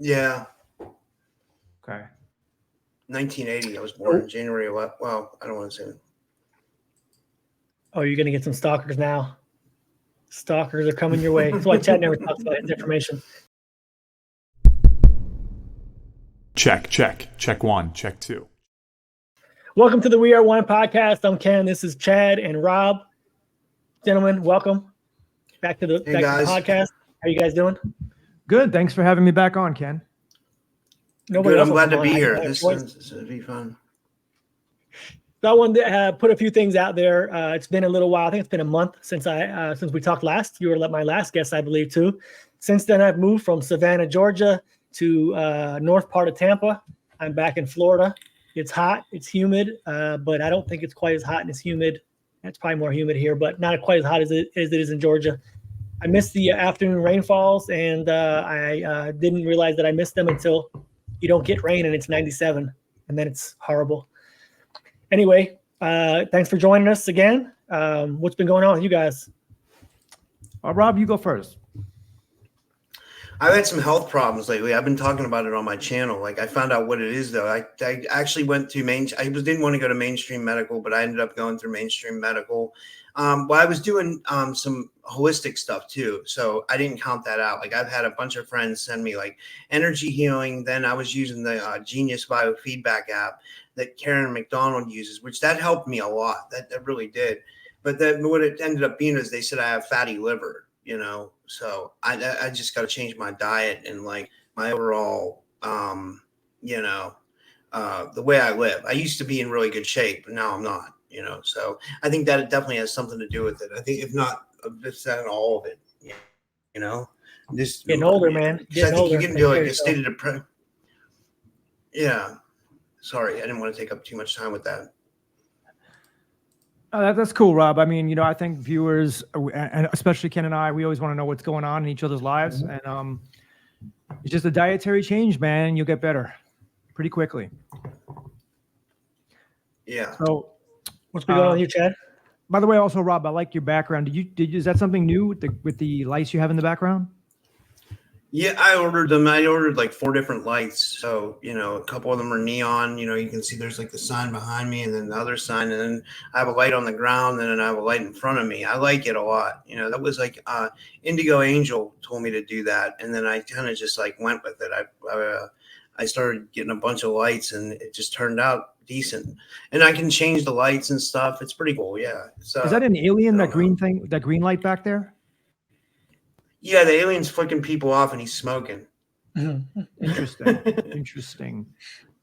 Yeah. Okay. 1980. I was born in January. Well, I don't want to say it. Oh, you're going to get some stalkers now. Stalkers are coming your way. That's why Chad never talks about his information. Check. Check one, check two. Welcome to the We Are One podcast. I'm Ken. This is Chad and Rob. Gentlemen, welcome back to the podcast. How you guys doing? Good. Thanks for having me back on, Ken. Good. I'm glad to be here. This will be fun. So I wanted to put a few things out there. It's been a little while. I think it's been a month since we talked last. You were my last guest, I believe, too. Since then, I've moved from Savannah, Georgia, to north part of Tampa. I'm back in Florida. It's hot. It's humid, but I don't think it's quite as hot and as humid. It's probably more humid here, but not quite as hot as it is in Georgia. I missed the afternoon rainfalls, and I didn't realize that I missed them until you don't get rain and it's 97, and then it's horrible. Anyway, thanks for joining us again. What's been going on with you guys? Rob, you go first. I've had some health problems lately. I've been talking about it on my channel. Like, I found out what it is, though. I actually went to didn't want to go to mainstream medical, but I ended up going through mainstream medical. Well, I was doing some holistic stuff too, so I didn't count that out. Like, I've had a bunch of friends send me like energy healing. Then I was using the Genius Biofeedback app that Karen McDonald uses, which that helped me a lot. That really did. But then what it ended up being is they said I have fatty liver. So I just got to change my diet and like my overall, the way I live. I used to be in really good shape, but now I'm not, so I think that it definitely has something to do with it. I think if not, just that all of it, just getting older, man. I think you get into like a state of depression. Yeah. Sorry. I didn't want to take up too much time with that. That's cool, Rob. I mean, I think viewers, and especially Ken and I, we always want to know what's going on in each other's lives. Mm-hmm. And it's just a dietary change, man. You'll get better pretty quickly. Yeah. So what's been going on with you, Chad? By the way, also, Rob, I like your background. Is that something new with the lights you have in the background? Yeah, I ordered them. I ordered like 4 different lights. So, a couple of them are neon. You can see there's like the sign behind me and then the other sign. And then I have a light on the ground and then I have a light in front of me. I like it a lot. That was like Indigo Angel told me to do that. And then I kind of just like went with it. I started getting a bunch of lights and it just turned out decent. And I can change the lights and stuff. It's pretty cool. Yeah. So, is that an alien, that green thing, that green light back there? Yeah, the alien's flicking people off and he's smoking. Interesting.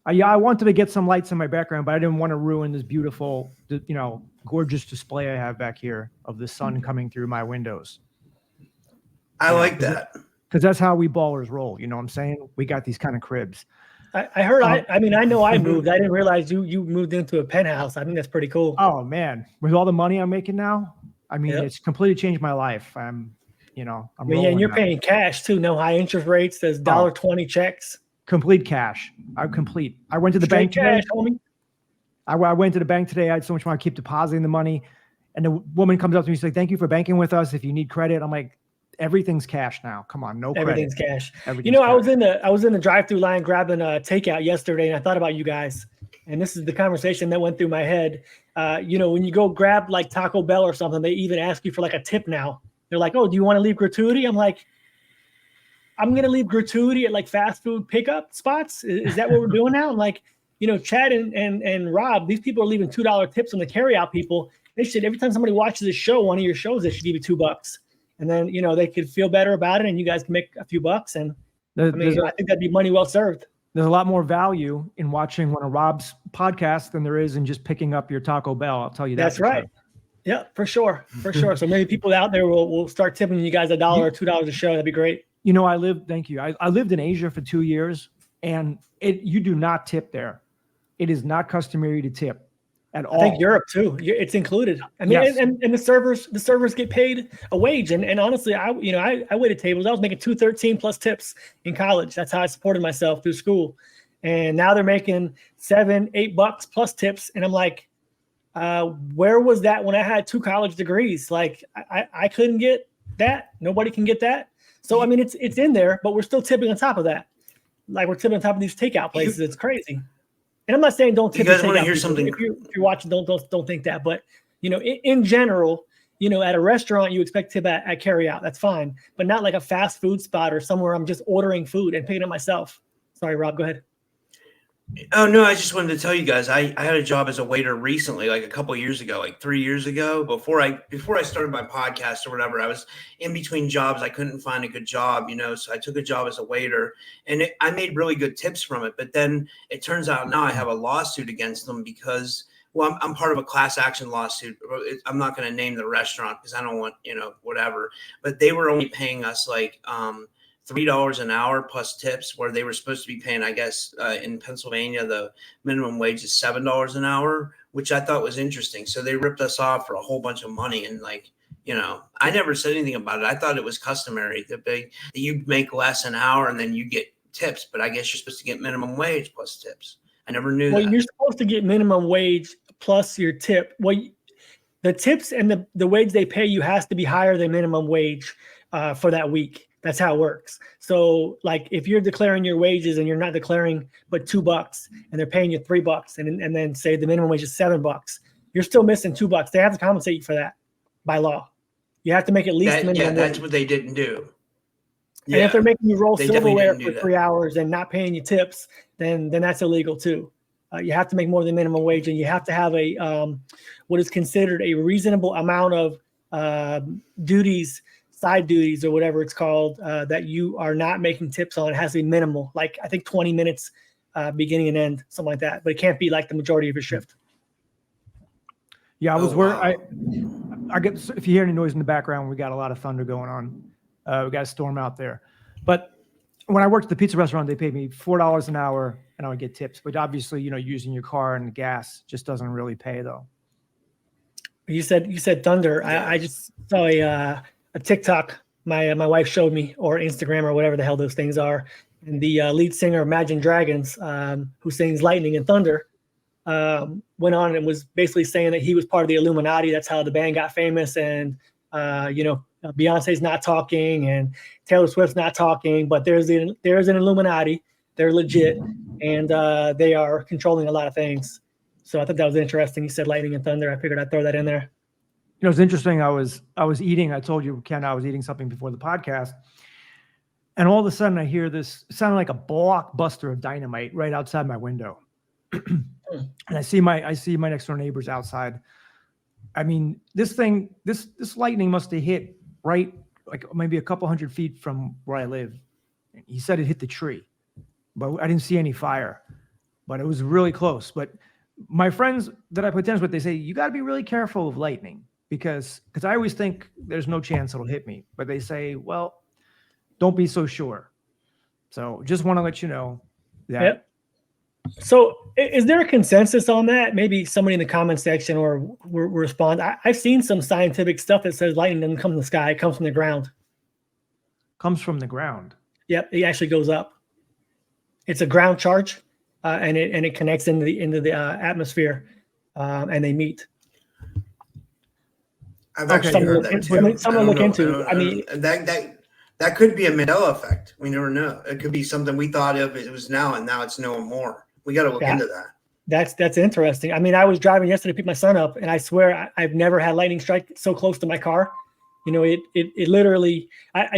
I wanted to get some lights in my background, but I didn't want to ruin this beautiful, gorgeous display I have back here of the sun coming through my windows. I like that. Because that's how we ballers roll. You know what I'm saying? We got these kind of cribs. I heard. I know I moved. I didn't realize you moved into a penthouse. I think that's pretty cool. Oh man, with all the money I'm making now, It's completely changed my life. I'm and you're paying cash too. No high interest rates. There's $1.20 checks. Complete cash. I went to the bank today. Homie. I went to the bank today. I had so much money. I keep depositing the money, and the woman comes up to me. She's like, "Thank you for banking with us. If you need credit," I'm like, "Everything's cash now. Come on, no credit. Everything's cash." I was in the drive-through line grabbing a takeout yesterday, and I thought about you guys. And this is the conversation that went through my head. When you go grab like Taco Bell or something, they even ask you for like a tip now. They're like, "Oh, do you want to leave gratuity?" I'm like, I'm going to leave gratuity at like fast food pickup spots. Is that what we're doing now? I'm like, Chad and Rob, these people are leaving $2 tips on the carryout people. They should, every time somebody watches a show, one of your shows, they should give you $2. And then, they could feel better about it and you guys can make a few bucks. And I think that'd be money well served. There's a lot more value in watching one of Rob's podcasts than there is in just picking up your Taco Bell. I'll tell you that. That's right. Sure. Yeah, for sure. So maybe people out there will start tipping you guys $1 or $2 a show. That'd be great. Thank you. I lived in Asia for 2 years, and you do not tip there. It is not customary to tip at all. I think Europe too. It's included. I mean, yes. and the servers get paid a wage. And honestly, I waited tables. I was making $213 plus tips in college. That's how I supported myself through school. And now they're making $7-8 plus tips. And I'm like, where was that when I had 2 college degrees? Like I couldn't get that. Nobody can get that. So, I mean, it's in there, but we're still tipping on top of that. like we're tipping on top of these takeout places. It's crazy. And I'm not saying don't tip. You guys the want to takeout hear people. something? If you're watching, don't think that. But in general, at a restaurant, you expect tip at carry out. That's fine, but not like a fast food spot or somewhere I'm just ordering food and picking it myself. Sorry, Rob, go ahead. Oh, no, I just wanted to tell you guys, I had a job as a waiter recently, like a couple of years ago, like 3 years ago, before I started my podcast or whatever. I was in between jobs. I couldn't find a good job, so I took a job as a waiter, and I made really good tips from it. But then it turns out now I have a lawsuit against them because, well, I'm part of a class action lawsuit. I'm not going to name the restaurant because I don't want, whatever, but they were only paying us like, $3 an hour plus tips, where they were supposed to be paying, I guess, in Pennsylvania, the minimum wage is $7 an hour, which I thought was interesting. So they ripped us off for a whole bunch of money. And I never said anything about it. I thought it was customary that you make less an hour and then you get tips. But I guess you're supposed to get minimum wage plus tips. I never knew that. You're supposed to get minimum wage plus your tip. Well, the tips and the wage they pay you has to be higher than minimum wage for that week. That's how it works. So like if you're declaring your wages and you're not declaring but $2 and they're paying you $3 and then say the minimum wage is $7, you're still missing $2. They have to compensate you for that by law. You have to make at least minimum wage. That's what they didn't do. And if they're making you roll silverware for 3 that. hours and not paying you tips, then that's illegal too. You have to make more than minimum wage, and you have to have a what is considered a reasonable amount of duties, side duties or whatever it's called, that you are not making tips on. It has to be minimal, like I think 20 minutes beginning and end, something like that. But it can't be like the majority of your shift. Yeah, I get, if you hear any noise in the background, we got a lot of thunder going on. We got a storm out there. But when I worked at the pizza restaurant, they paid me $4 an hour and I would get tips. But obviously, using your car and the gas just doesn't really pay though. You said thunder. Yeah. I just saw a TikTok my wife showed me, or Instagram, or whatever the hell those things are. And the lead singer of Imagine Dragons, who sings Lightning and Thunder, went on and was basically saying that he was part of the Illuminati. That's how the band got famous. And, Beyonce's not talking and Taylor Swift's not talking, but there's an Illuminati. They're legit, and they are controlling a lot of things. So I thought that was interesting. He said Lightning and Thunder. I figured I'd throw that in there. It's interesting. I was eating. I told you, Ken, I was eating something before the podcast, and all of a sudden I hear this sounding like a blockbuster of dynamite right outside my window, and I see my next door neighbors outside. I mean, this lightning must have hit right, like maybe a couple hundred feet from where I live. He said it hit the tree, but I didn't see any fire. But it was really close. But my friends that I play tennis with, they say you got to be really careful of lightning. Because I always think there's no chance it'll hit me, but they say, well, don't be so sure. So just want to let you know that. Yep. So is there a consensus on that? Maybe somebody in the comment section or respond. I've seen some scientific stuff that says lightning doesn't come from the sky. It comes from the ground. Comes from the ground. Yep. It actually goes up. It's a ground charge, and it connects into the atmosphere, and they meet. I've actually heard that too. Someone look into. I mean, that could be a Mandela effect. We never know. It could be something we thought of it was now, and now it's no more. We got to look into that. That's interesting. I mean, I was driving yesterday to pick my son up, and I swear I've never had lightning strike so close to my car. It literally,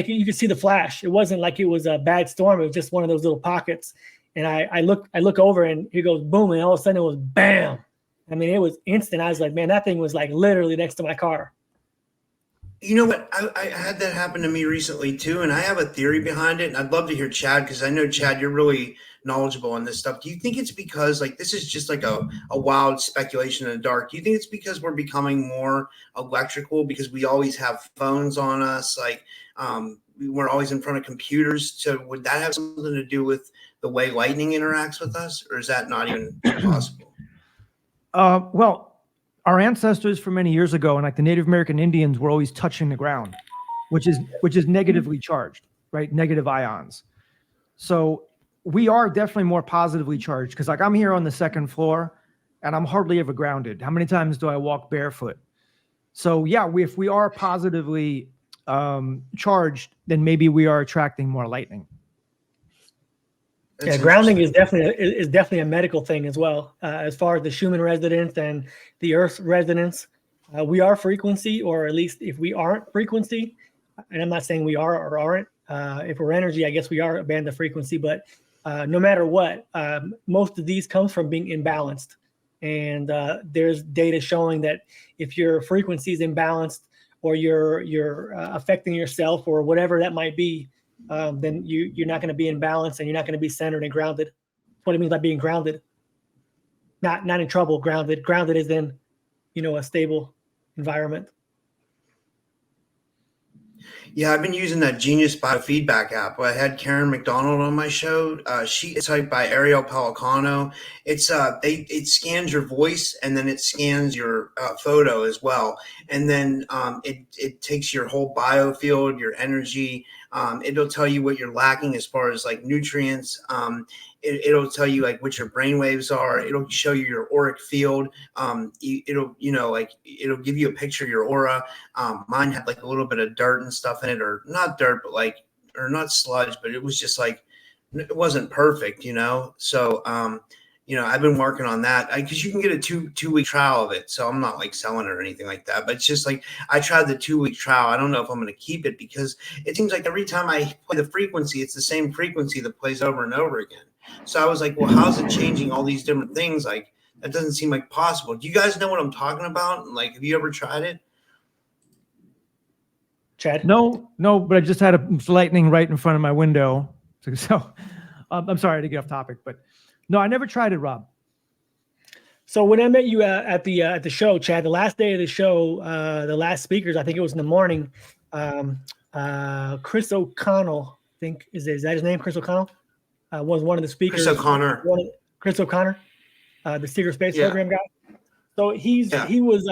you could see the flash. It wasn't like it was a bad storm. It was just one of those little pockets. And I look over, and it goes boom, and all of a sudden it was bam. I mean, it was instant. I was like, man, that thing was like literally next to my car. You know what? I had that happen to me recently too, and I have a theory behind it. And I'd love to hear Chad, because I know, Chad, you're really knowledgeable on this stuff. Do you think it's because, like, this is just like a wild speculation in the dark? Do you think it's because we're becoming more electrical because we always have phones on us? Like, we're always in front of computers. So would that have something to do with the way lightning interacts with us, or is that not even possible? Well, our ancestors from many years ago, and like the Native American Indians, were always touching the ground, which is negatively charged, right? Negative ions. So we are definitely more positively charged, because like I'm here on the second floor and I'm hardly ever grounded. How many times do I walk barefoot? So yeah, if we are positively charged, then maybe we are attracting more lightning. That's grounding interesting. is definitely a medical thing as well. As far as the Schumann resonance and the Earth's resonance, we are frequency, or at least if we aren't frequency, and I'm not saying we are or aren't. If we're energy, I guess we are a band of frequency. But no matter what, most of these comes from being imbalanced. And there's data showing that if your frequency is imbalanced, or you're affecting yourself, or whatever that might be, then you're not going to be in balance, and you're not going to be centered and grounded. That's what it means by being grounded. Not in trouble. Grounded. Grounded is in, a stable environment. Yeah, I've been using that Genius Biofeedback app. I had Karen McDonald on my show. It's like by Ariel Pelicano. It scans your voice, and then it scans your photo as well, and then it takes your whole biofield, your energy. It'll tell you what you're lacking as far as like nutrients. It'll tell you like what your brain waves are. It'll show you your auric field. It'll give you a picture of your aura. Mine had like a little bit of dirt and stuff in it, or not dirt, but or not sludge, but it was just like, it wasn't perfect, So, I've been working on that because you can get a two-week trial of it. So I'm not like selling it or anything like that, but it's just like, I tried the 2-week trial. I don't know if I'm going to keep it, because it seems like every time I play the frequency, it's the same frequency that plays over and over again. So I was like, well, how's it changing all these different things? Like, that doesn't seem like possible. Do you guys know what I'm talking about? Like, have you ever tried it? Chad? No, but I just had lightning right in front of my window. So I'm sorry to get off topic, but no, I never tried it, Rob. So when I met you at the show, Chad, the last day of the show, the last speakers, I think it was in the morning. Chris O'Connell, I think is that his name? Chris O'Connell was one of the speakers. Chris O'Connor, the Secret Space Program guy. So he was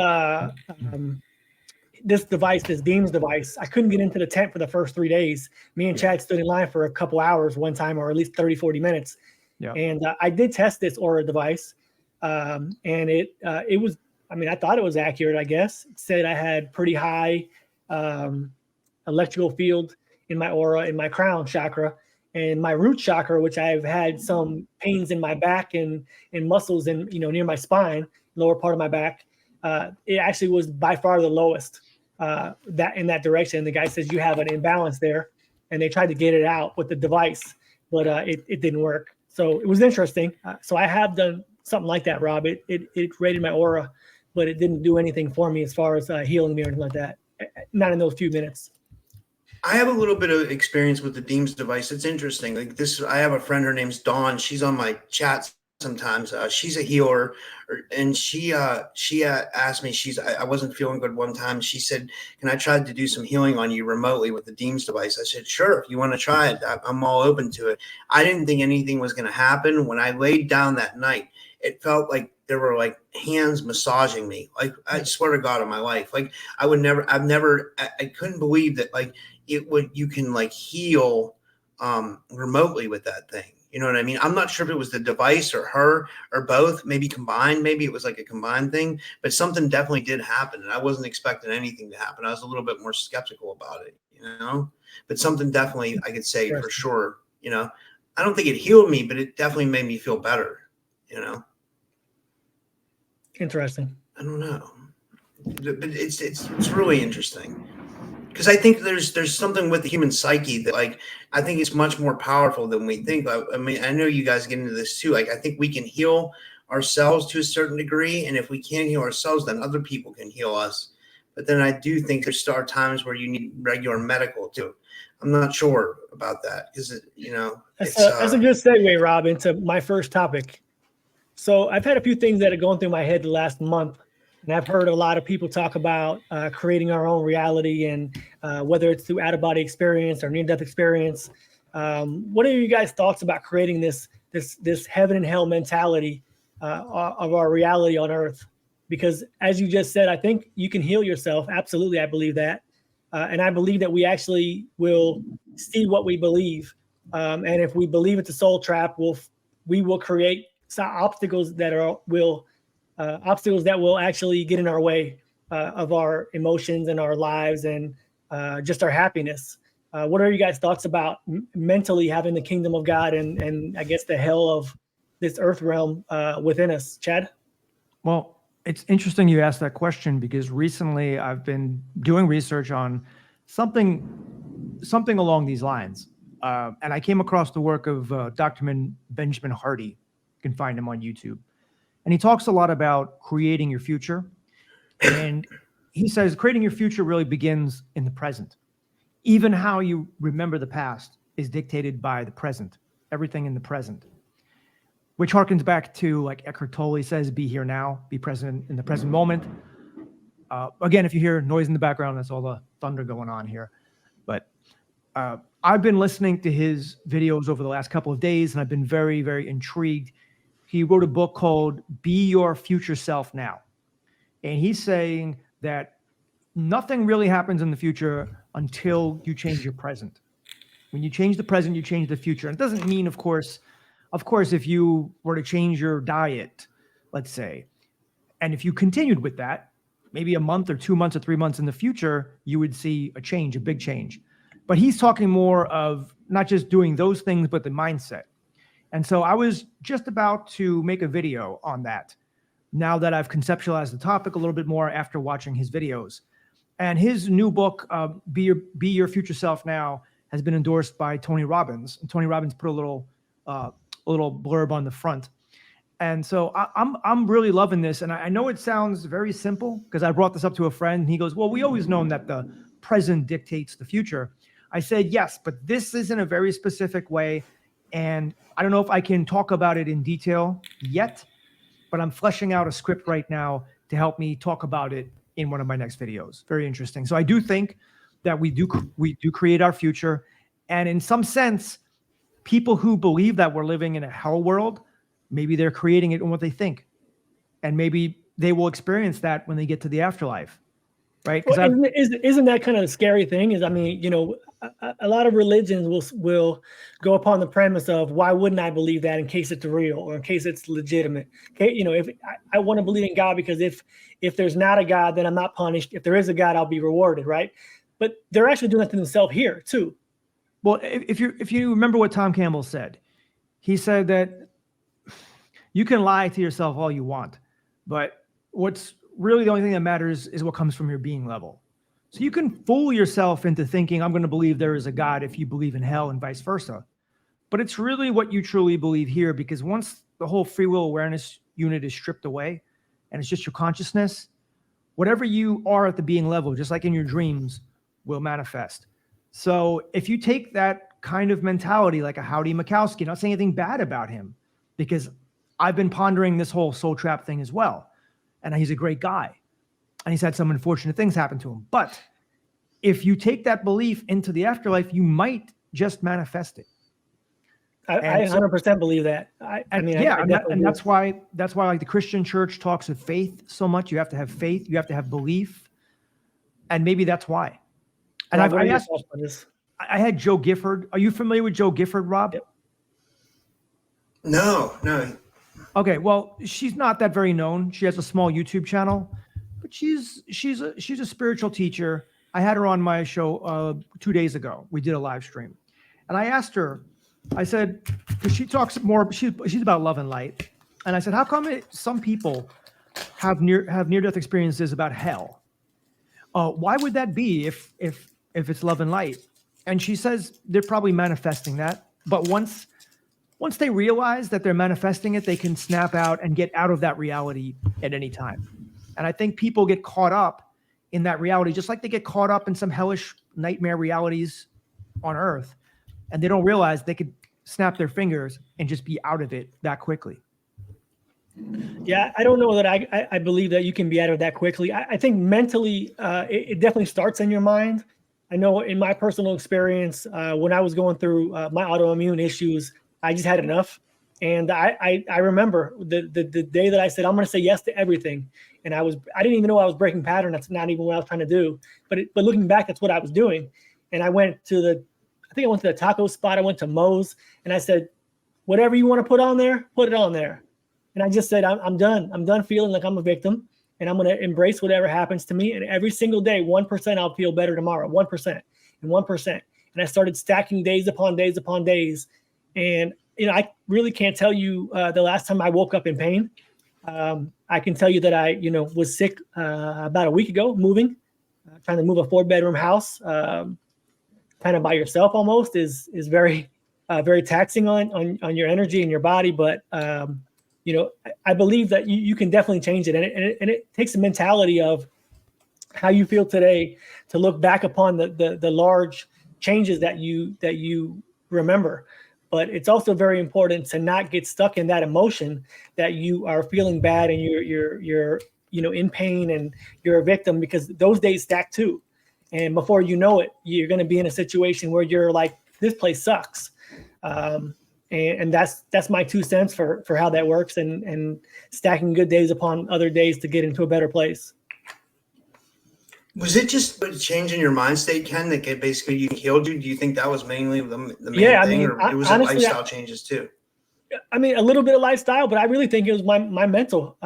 this device, this Beams device. I couldn't get into the tent for the first 3 days. Me and Chad stood in line for a couple hours one time, or at least 30, 40 minutes. Yeah. And I did test this Aura device. And it was, I thought it was accurate, I guess. It said I had pretty high electrical field in my aura, in my crown chakra, and my root chakra, which I've had some pains in my back and muscles and, near my spine, lower part of my back. It actually was by far the lowest that in that direction. The guy says you have an imbalance there, and they tried to get it out with the device, but it didn't work. So it was interesting. So I have done something like that, Rob. It rated my aura, but it didn't do anything for me as far as healing me or anything like that. Not in those few minutes. I have a little bit of experience with the Deems device. It's interesting. Like this, I have a friend. Her name's Dawn. She's on my chats sometimes. She's a healer, and she asked me. I wasn't feeling good one time. She said, "Can I try to do some healing on you remotely with the Deems device?" I said, "Sure. If you want to try it, I'm all open to it." I didn't think anything was going to happen. When I laid down that night, it felt like there were like hands massaging me. Like, I swear to God on my life. Like, I couldn't believe that. Like, you can like heal remotely with that thing. You know what I mean? I'm not sure if it was the device or her or both, maybe combined. Maybe it was like a combined thing, but something definitely did happen. And I wasn't expecting anything to happen. I was a little bit more skeptical about it, but something definitely, I could say for sure, I don't think it healed me, but it definitely made me feel better, Interesting. I don't know, but it's really interesting. Because I think there's something with the human psyche that, like, I think it's much more powerful than we think. I know you guys get into this too. Like, I think we can heal ourselves to a certain degree, and if we can't heal ourselves, then other people can heal us. But then I do think there's times where you need regular medical too. I'm not sure about that because that's a good segue, Rob, into my first topic. So I've had a few things that are going through my head the last month. And I've heard a lot of people talk about creating our own reality, and whether it's through out-of-body experience or near-death experience. What are you guys' thoughts about creating this heaven and hell mentality of our reality on Earth? Because as you just said, I think you can heal yourself. Absolutely, I believe that. And I believe that we actually will see what we believe. And if we believe it's a soul trap, we will create obstacles that will actually get in our way of our emotions and our lives and just our happiness. What are you guys' thoughts about mentally having the kingdom of God and I guess the hell of this earth realm within us? Chad? Well, it's interesting you asked that question because recently I've been doing research on something along these lines. And I came across the work of Dr. Benjamin Hardy. You can find him on YouTube. And he talks a lot about creating your future. And he says creating your future really begins in the present. Even how you remember the past is dictated by the present, everything in the present, which harkens back to, like Eckhart Tolle says, be here now, be present in the present moment. Again, if you hear noise in the background, that's all the thunder going on here. But I've been listening to his videos over the last couple of days, and I've been very, very intrigued. He wrote a book called Be Your Future Self Now. And he's saying that nothing really happens in the future until you change your present. When you change the present, you change the future. And it doesn't mean, of course, if you were to change your diet, let's say, and if you continued with that, maybe a month or 2 months or 3 months in the future, you would see a change, a big change. But he's talking more of not just doing those things, but the mindset. And so I was just about to make a video on that now that I've conceptualized the topic a little bit more after watching his videos. And his new book, Be Your Future Self Now, has been endorsed by Tony Robbins. And Tony Robbins put a little blurb on the front. And so I'm really loving this. And I know it sounds very simple because I brought this up to a friend and he goes, well, we always known that the present dictates the future. I said, yes, but this is in a very specific way. And I don't know if I can talk about it in detail yet, but I'm fleshing out a script right now to help me talk about it in one of my next videos. Very interesting. So I do think that we do create our future. And in some sense, people who believe that we're living in a hell world, maybe they're creating it in what they think. And maybe they will experience that when they get to the afterlife. Right? Well, isn't that kind of the scary thing? Is, I mean, you know, a lot of religions will go upon the premise of why wouldn't I believe that in case it's real or in case it's legitimate? Okay, you know, if I want to believe in God because if there's not a God, then I'm not punished. If there is a God, I'll be rewarded, right? But they're actually doing that to themselves here too. Well, if you remember what Tom Campbell said, he said that you can lie to yourself all you want, but what's really the only thing that matters is what comes from your being level. So you can fool yourself into thinking I'm going to believe there is a God if you believe in hell and vice versa. But it's really what you truly believe here, because once the whole free will awareness unit is stripped away and it's just your consciousness, whatever you are at the being level, just like in your dreams, will manifest. So if you take that kind of mentality, like a Howdy Mikowski, not saying anything bad about him, because I've been pondering this whole soul trap thing as well. And he's a great guy. And he's had some unfortunate things happen to him. But if you take that belief into the afterlife, you might just manifest it. I 100% believe that. And that's why like the Christian church talks of faith so much. You have to have faith. You have to have belief. And maybe that's why. And I had Joe Gifford. Are you familiar with Joe Gifford, Rob? Yep. No. Okay, well, she's not that very known. She has a small YouTube channel, but she's a spiritual teacher. I had her on my show 2 days ago. We did a live stream, and I asked her. I said, because she talks more. She's about love and light, and I said, how come some people have near-death experiences about hell? Why would that be if it's love and light? And she says they're probably manifesting that, but once they realize that they're manifesting it, they can snap out and get out of that reality at any time. And I think people get caught up in that reality, just like they get caught up in some hellish nightmare realities on Earth, and they don't realize they could snap their fingers and just be out of it that quickly. Yeah, I don't know that I believe that you can be out of that quickly. I think mentally, it definitely starts in your mind. I know in my personal experience, when I was going through my autoimmune issues, I just had enough. And I remember the day that I said, I'm going to say yes to everything. And I didn't even know I was breaking pattern. That's not even what I was trying to do. But looking back, that's what I was doing. And I went to the taco spot. I went to Moe's and I said, whatever you want to put on there, put it on there. And I just said, I'm done. I'm done feeling like I'm a victim. And I'm going to embrace whatever happens to me. And every single day, 1% I'll feel better tomorrow, 1% and 1%. and I started stacking days upon days upon days. And, I really can't tell you the last time I woke up in pain. I can tell you that I, was sick about a week ago, trying to move a 4-bedroom house, kind of by yourself almost is very, very taxing on your energy and your body. But, I believe that you can definitely change it. And it takes a mentality of how you feel today to look back upon the large changes that you remember. But it's also very important to not get stuck in that emotion that you are feeling bad and you're in pain and you're a victim, because those days stack too. And before you know it, you're going to be in a situation where you're like, this place sucks. And that's my 2 cents for how that works, and stacking good days upon other days to get into a better place. Was it just a change in your mind state, Ken, that basically you healed you? Do you think that was mainly the main thing, or it was honestly, lifestyle changes too? I mean, a little bit of lifestyle, but I really think it was my mental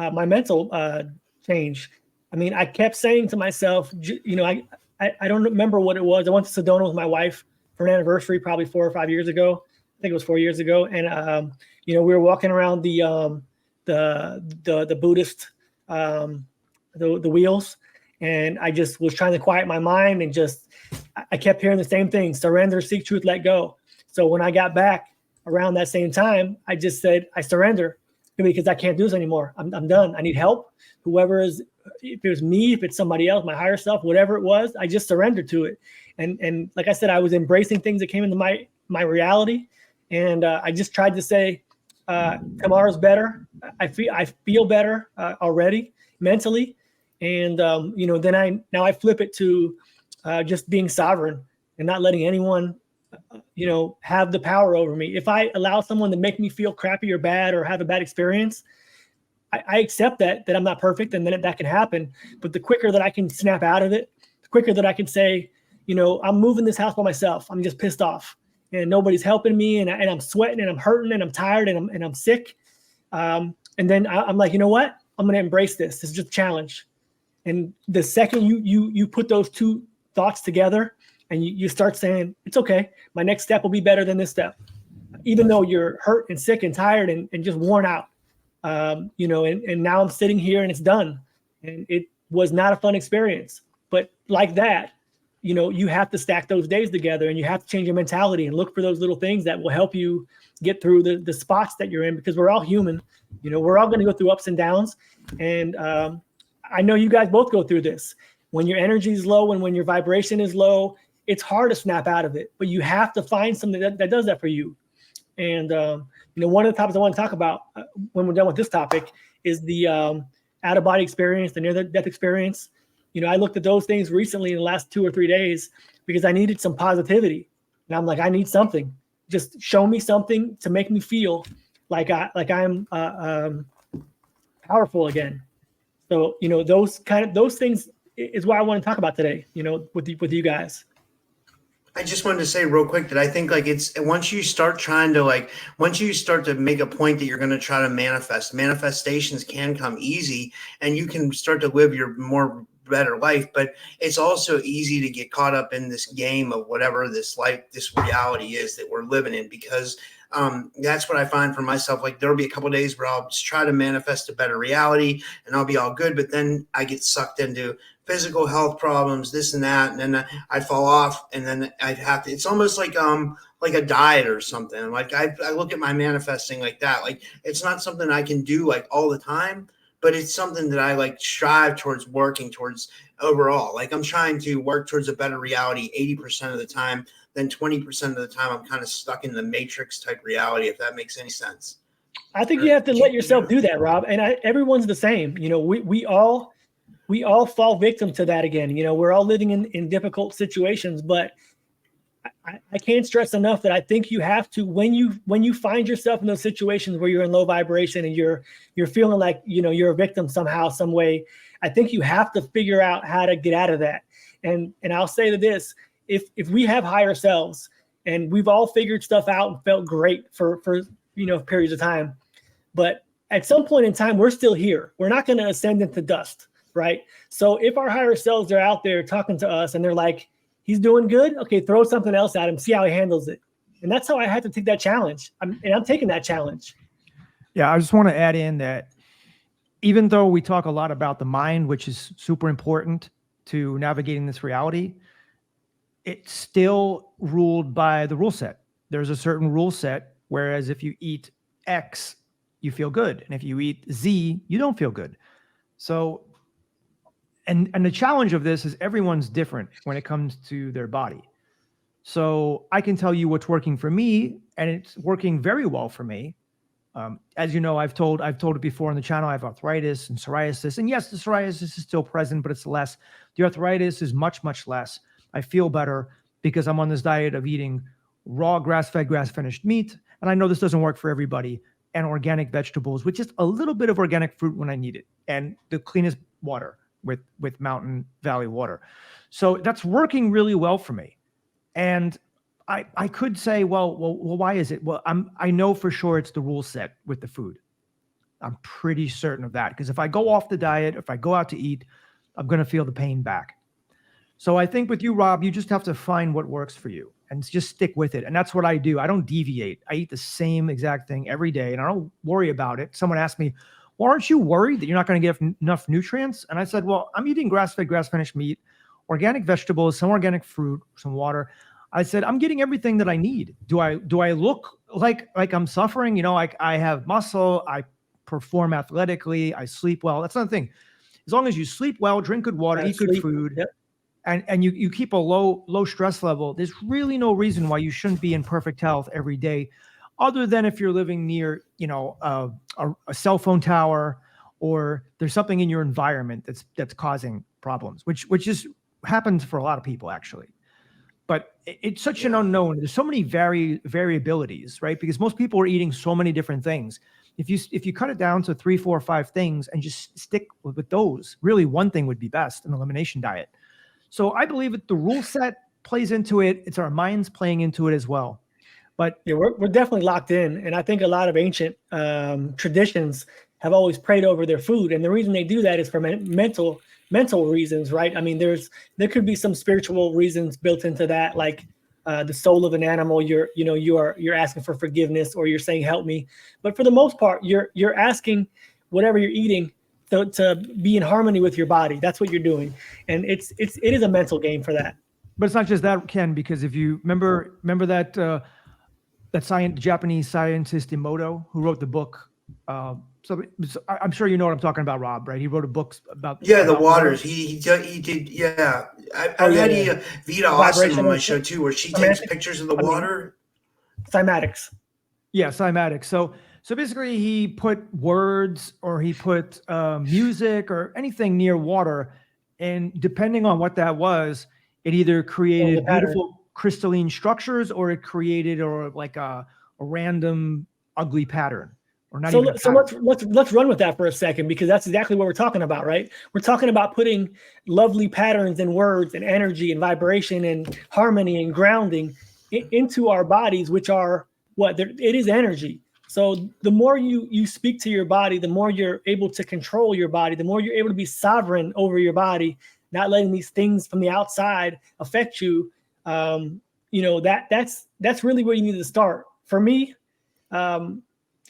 change. I mean, I kept saying to myself, I don't remember what it was. I went to Sedona with my wife for an anniversary, probably 4 or 5 years ago. I think it was 4 years ago, and we were walking around the Buddhist the wheels. And I just was trying to quiet my mind, and I kept hearing the same thing: surrender, seek truth, let go. So when I got back around that same time, I just said, I surrender, because I can't do this anymore. I'm done. I need help. Whoever is, if it was me, if it's somebody else, my higher self, whatever it was, I just surrendered to it. And like I said, I was embracing things that came into my reality. And I just tried to say, tomorrow's better. I feel better already mentally. And, then I flip it to just being sovereign and not letting anyone, have the power over me. If I allow someone to make me feel crappy or bad or have a bad experience, I accept that I'm not perfect, and then that can happen. But the quicker that I can snap out of it, the quicker that I can say, I'm moving this house by myself. I'm just pissed off and nobody's helping me, and I'm sweating and I'm hurting and I'm tired and I'm sick. And then I'm like, you know what? I'm going to embrace this. This is just a challenge. And the second you put those two thoughts together and you start saying, it's okay, my next step will be better than this step, even though you're hurt and sick and tired and just worn out, and now I'm sitting here and it's done. And it was not a fun experience. But like that, you have to stack those days together, and you have to change your mentality and look for those little things that will help you get through the spots that you're in, because we're all human. We're all going to go through ups and downs. And I know you guys both go through this. When your energy is low and when your vibration is low, it's hard to snap out of it, but you have to find something that does that for you. And, one of the topics I want to talk about when we're done with this topic is the out-of-body experience, the near-death experience. I looked at those things recently in the last 2 or 3 days because I needed some positivity. And I'm like, I need something. Just show me something to make me feel like I'm powerful again. So, those things is what I want to talk about today, with you guys. I just wanted to say real quick that I think it's once you start to make a point that you're going to try to manifestations can come easy, and you can start to live your more better life. But it's also easy to get caught up in this game of whatever this reality is that we're living in, because that's what I find for myself. Like, there'll be a couple of days where I'll just try to manifest a better reality and I'll be all good. But then I get sucked into physical health problems, this and that. And then I fall off, and then I'd have to, it's almost like a diet or something. Like I look at my manifesting like that. Like, it's not something I can do like all the time, but it's something that I like strive towards working towards overall. Like, I'm trying to work towards a better reality 80% of the time. Then 20% of the time I'm kind of stuck in the matrix type reality, if that makes any sense. I think you have to let yourself do that, Rob. And everyone's the same. We all fall victim to that again. We're all living in difficult situations, but I can't stress enough that I think you have to, when you find yourself in those situations where you're in low vibration and you're feeling like, you're a victim somehow, some way, I think you have to figure out how to get out of that. And I'll say to this, if we have higher selves and we've all figured stuff out and felt great for periods of time, but at some point in time, we're still here. We're not going to ascend into dust, right? So if our higher selves are out there talking to us and they're like, He's doing good. Okay, throw something else at him, see how he handles it. And that's how I had to take that challenge. I'm taking that challenge. Yeah, I just want to add in that even though we talk a lot about the mind, which is super important to navigating this reality, it's still ruled by the rule set. There's a certain rule set, whereas if you eat X, you feel good. And if you eat Z, you don't feel good. So, and the challenge of this is everyone's different when it comes to their body. So I can tell you what's working for me, and it's working very well for me. As you know, I've told it before on the channel, I have arthritis and psoriasis. And yes, the psoriasis is still present, but it's less. The arthritis is much, much less. I feel better because I'm on this diet of eating raw grass-fed, grass-finished meat. And I know this doesn't work for everybody. And organic vegetables with just a little bit of organic fruit when I need it. And the cleanest water with Mountain Valley water. So that's working really well for me. And I could say, well, why is it? Well, I know for sure it's the rule set with the food. I'm pretty certain of that. Because if I go off the diet, if I go out to eat, I'm going to feel the pain back. So I think with you, Rob, you just have to find what works for you and just stick with it. And that's what I do. I don't deviate. I eat the same exact thing every day and I don't worry about it. Someone asked me, well, aren't you worried that you're not going to get enough nutrients? And I said, well, I'm eating grass-fed, grass-finished meat, organic vegetables, some organic fruit, some water. I said, I'm getting everything that I need. Do I look like I'm suffering? You know, like I have muscle, I perform athletically, I sleep well. That's another thing. As long as you sleep well, drink good water, eat good food, yep. and you keep a low stress level, there's really no reason why you shouldn't be in perfect health every day, other than if you're living near, you know, a cell phone tower, or there's something in your environment that's causing problems, which just happens for a lot of people actually. But it's such an unknown. There's so many variabilities, right? Because most people are eating so many different things. If you cut it down to 3, 4, 5 things and just stick with those, really one thing would be best, an elimination diet. So I believe that the rule set plays into it. It's our minds playing into it as well. But yeah, we're definitely locked in. And I think a lot of ancient traditions have always prayed over their food. And the reason they do that is for mental reasons, right? I mean, there could be some spiritual reasons built into that, like the soul of an animal. You're asking for forgiveness, or you're saying help me. But for the most part, you're asking whatever you're eating to be in harmony with your body. That's what you're doing, and it is a mental game for that. But it's not just that, Ken, because if you remember that Japanese scientist Emoto who wrote the book. So I'm sure you know what I'm talking about, Rob, right? He wrote a book about the waters. He did. Yeah, I had Vita Austin on my show too, where she takes pictures of the water. Cymatics. Yeah, cymatics. So basically, he put words or he put music or anything near water, and depending on what that was, it either created beautiful crystalline structures or it created like a random ugly pattern. So let's run with that for a second, because that's exactly what we're talking about, right? We're talking about putting lovely patterns and words and energy and vibration and harmony and grounding into our bodies, which are it is energy. So the more you speak to your body, the more you're able to control your body, the more you're able to be sovereign over your body, not letting these things from the outside affect you. That's really where you need to start. For me,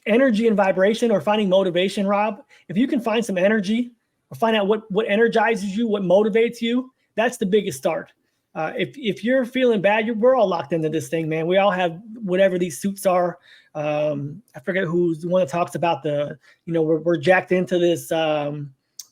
energy and vibration, or finding motivation, Rob, if you can find some energy or find out what energizes you, what motivates you, that's the biggest start. If you're feeling bad, we're all locked into this thing, man. We all have whatever these suits are. I forget who's the one that talks about we're jacked into this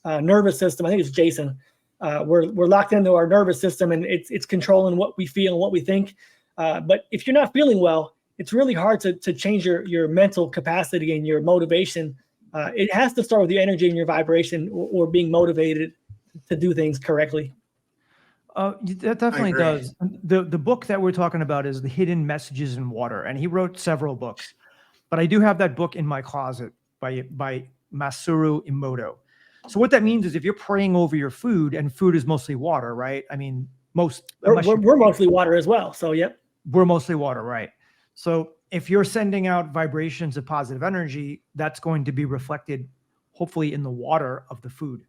nervous system. I think it's Jason. We're locked into our nervous system, and it's controlling what we feel and what we think. But if you're not feeling well, it's really hard to change your mental capacity and your motivation. It has to start with the energy and your vibration, or being motivated to do things correctly. That definitely does. The book that we're talking about is The Hidden Messages in Water, and he wrote several books. But I do have that book in my closet by Masaru Emoto. So what that means is if you're praying over your food, and food is mostly water, right? I mean, we're mostly water as well. So yep. We're mostly water, right? So if you're sending out vibrations of positive energy, that's going to be reflected, hopefully, in the water of the food.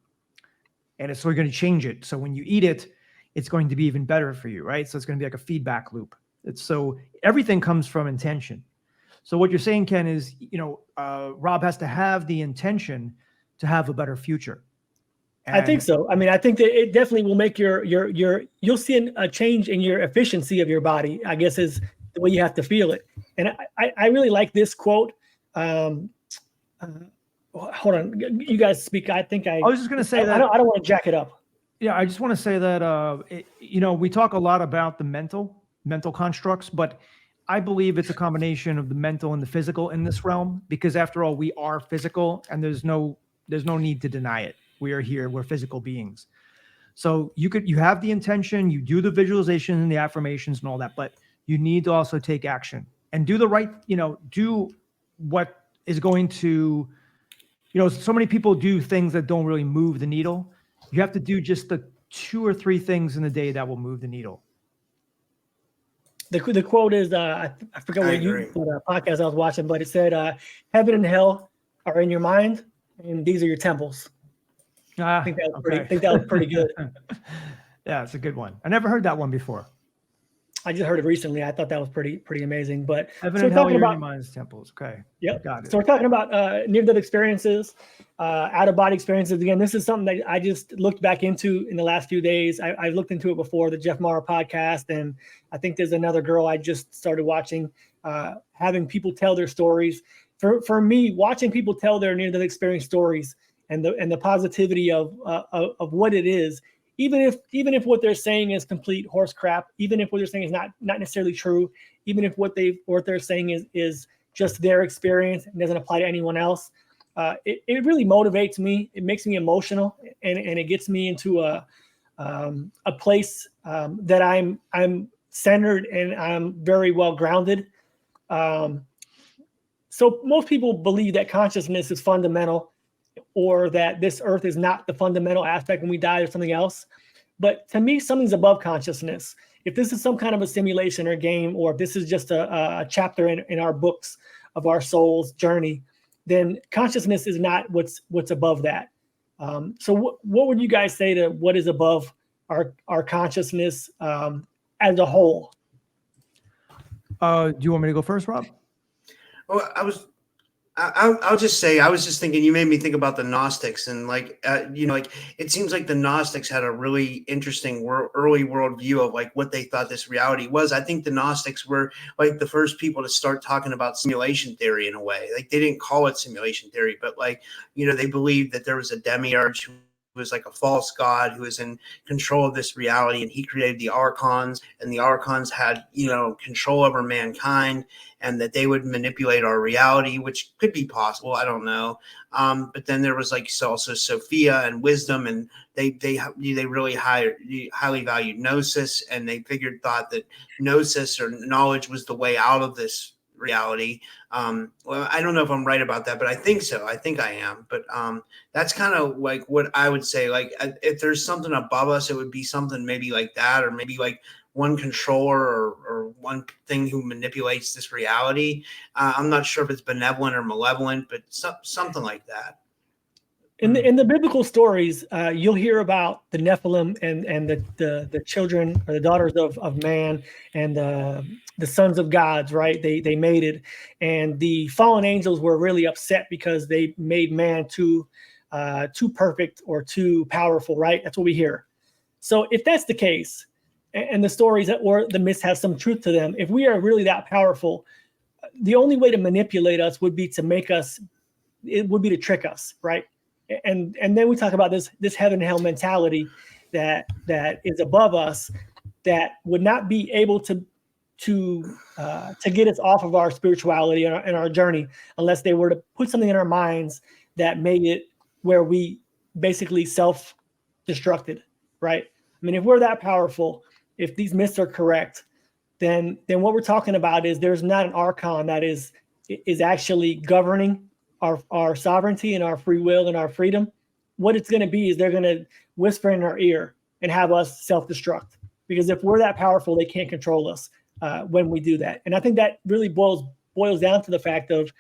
And it's going to change it. So when you eat it, it's going to be even better for you, right? So it's going to be like a feedback loop. So everything comes from intention. So what you're saying, Ken, is, Rob has to have the intention to have a better future. I think so. I mean, I think that it definitely will make you'll see a change in your efficiency of your body, I guess, is the way you have to feel it. And I really like this quote. Hold on, you guys speak. I was just going to say that I don't want to jack it up. Yeah, I just want to say that we talk a lot about the mental constructs, but I believe it's a combination of the mental and the physical in this realm, because after all, we are physical, and there's no need to deny it. We are here, we're physical beings. So you have the intention, you do the visualization and the affirmations and all that, but you need to also take action and do the right, do what is going to, so many people do things that don't really move the needle. You have to do just the 2 or 3 things in the day that will move the needle. The quote is, I forget what podcast I was watching, but it said, heaven and hell are in your mind, and these are your temples. I think that was pretty good. Yeah, it's a good one. I never heard that one before. I just heard it recently. I thought that was pretty amazing. But heaven and hell are in your mind's temples. Okay. Yep. Got it. So we're talking about near-death experiences, out-of-body experiences. Again, this is something that I just looked back into in the last few days. I looked into it before the Jeff Mara podcast, and I think there's another girl I just started watching, having people tell their stories. For me, watching people tell their near-death experience stories and the positivity of what it is, even if what they're saying is complete horse crap, even if what they're saying is not necessarily true, even if what they're saying is just their experience and doesn't apply to anyone else, it really motivates me. It makes me emotional, and it gets me into a place that I'm centered and I'm very well grounded. So most people believe that consciousness is fundamental, or that this earth is not the fundamental aspect when we die or something else. But to me, something's above consciousness. If this is some kind of a simulation or game, or if this is just a chapter in our books of our soul's journey, then consciousness is not what's above that. So what would you guys say to what is above our consciousness as a whole? Do you want me to go first, Rob? Well, I'll just say, I was just thinking, you made me think about the Gnostics, and it seems like the Gnostics had a really interesting early worldview of like what they thought this reality was. I think the Gnostics were like the first people to start talking about simulation theory in a way. Like they didn't call it simulation theory, but they believed that there was a demiurge who was like a false god who was in control of this reality, and he created the archons, and the archons had control over mankind, and that they would manipulate our reality, which could be possible, I don't know. But then there was also Sophia and wisdom, and they really highly valued gnosis, and they thought that gnosis or knowledge was the way out of this reality. Well, I don't know if I'm right about that, but I think so. I think I am. But that's kind of like what I would say. Like if there's something above us, it would be something maybe like that, or maybe like one controller or one thing who manipulates this reality. I'm not sure if it's benevolent or malevolent, but something like that. In the biblical stories, you'll hear about the Nephilim and the children or the daughters of man and the sons of gods, right? They mated, and the fallen angels were really upset because they made man too perfect or too powerful, right? That's what we hear. So if that's the case, and the stories or the myths have some truth to them, if we are really that powerful, the only way to manipulate us would be to trick us, right? And then we talk about this heaven and hell mentality that is above us, that would not be able to get us off of our spirituality and our journey unless they were to put something in our minds that made it where we basically self-destructed, right? I mean, if we're that powerful, if these myths are correct, then what we're talking about is there's not an archon that is actually governing our sovereignty and our free will and our freedom. What it's going to be is they're going to whisper in our ear and have us self-destruct, because if we're that powerful, they can't control us when we do that. And I think that really boils down to the fact of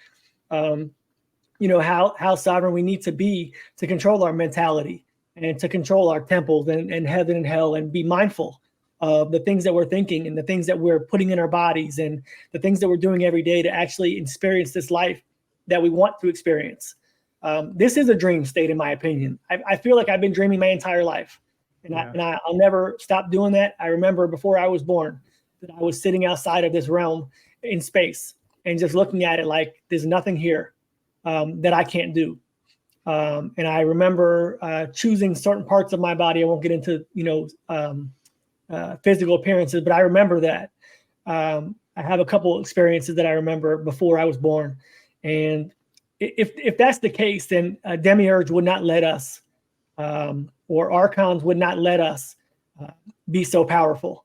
how sovereign we need to be to control our mentality. and to control our temples and heaven and hell, and be mindful of the things that we're thinking and the things that we're putting in our bodies and the things that we're doing every day to actually experience this life that we want to experience. This is a dream state, in my opinion. I feel like I've been dreaming my entire life, and I'll never stop doing that. I remember before I was born that I was sitting outside of this realm in space and just looking at it like there's nothing here that I can't do. And I remember choosing certain parts of my body. I won't get into, physical appearances, but I remember that. I have a couple experiences that I remember before I was born. And if that's the case, then demiurge would not let us, or archons would not let us be so powerful.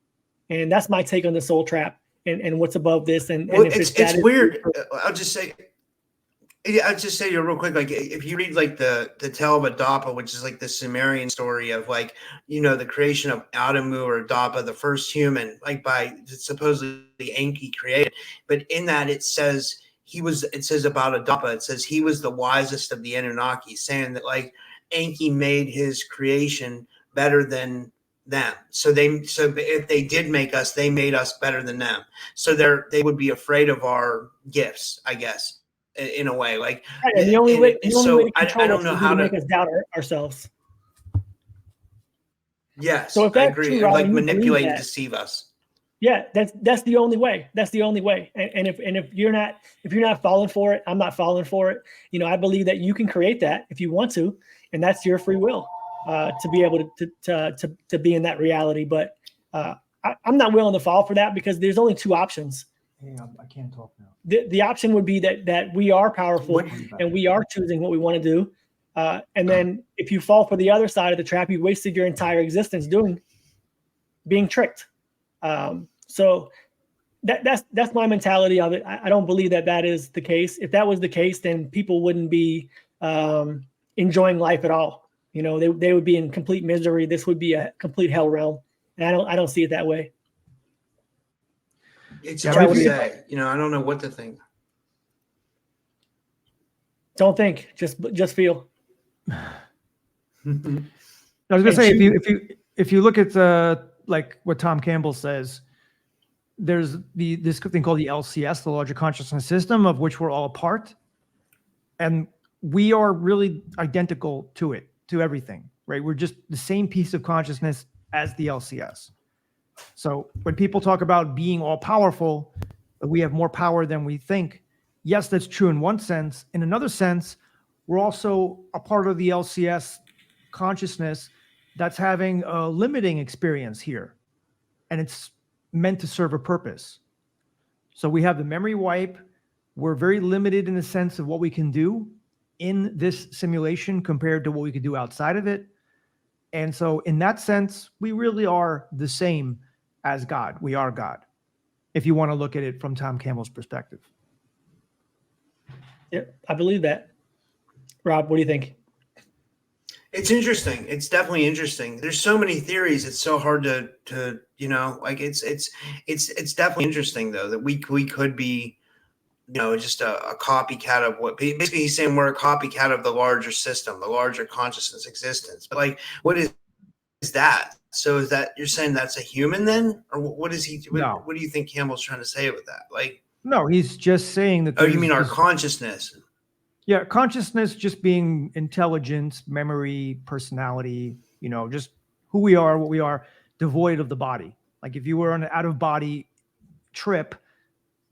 And that's my take on the soul trap and what's above this. And if it's weird. I'll just say real quick, like if you read like the Tale of Adapa, which is like the Sumerian story of like, the creation of Adamu or Adapa, the first human, like by supposedly Enki created. But in that it says about Adapa, it says he was the wisest of the Anunnaki, saying that like Enki made his creation better than them. So if they did make us, they made us better than them. So they would be afraid of our gifts, I guess, in a way. Like, right, and the only way to I don't know how to make us doubt ourselves. Yes, so if I agree. True, like manipulate and deceive us. Yeah, that's the only way. That's the only way. And if you're not falling for it, I'm not falling for it. I believe that you can create that if you want to, and that's your free will to be able to be in that reality. But I'm not willing to fall for that because there's only two options. Hey, I can't talk now. The option would be that we are powerful and we are choosing what we want to do. And then if you fall for the other side of the trap, you wasted your entire existence being tricked. So that's my mentality of it. I don't believe that is the case. If that was the case, then people wouldn't be enjoying life at all. They would be in complete misery. This would be a complete hell realm. And I don't see it that way. It's hard to say. I don't know what to think. Don't think. Just feel. I was gonna say if you look at like what Tom Campbell says, there's this thing called the LCS, the larger consciousness system, of which we're all a part, and we are really identical to it, to everything, right? We're just the same piece of consciousness as the LCS. So when people talk about being all powerful, we have more power than we think. Yes, that's true in one sense. In another sense, we're also a part of the LCS consciousness that's having a limiting experience here. And it's meant to serve a purpose. So we have the memory wipe. We're very limited in the sense of what we can do in this simulation compared to what we could do outside of it. And so in that sense, we really are the same as God. We are God, if you want to look at it from Tom Campbell's perspective. Yeah, I believe that. Rob, what do you think? It's interesting. It's definitely interesting. There's so many theories. It's so hard to like it's definitely interesting though that we could be, just a copycat of what basically he's saying we're a copycat of the larger system, the larger consciousness existence. But like, what is that? So is that you're saying that's a human then, or what is he? No. What do you think Campbell's trying to say with that? Like, no, he's just saying that. Oh, you mean our consciousness? Yeah, consciousness just being intelligence, memory, personality. Just who we are, what we are, devoid of the body. Like if you were on an out-of-body trip,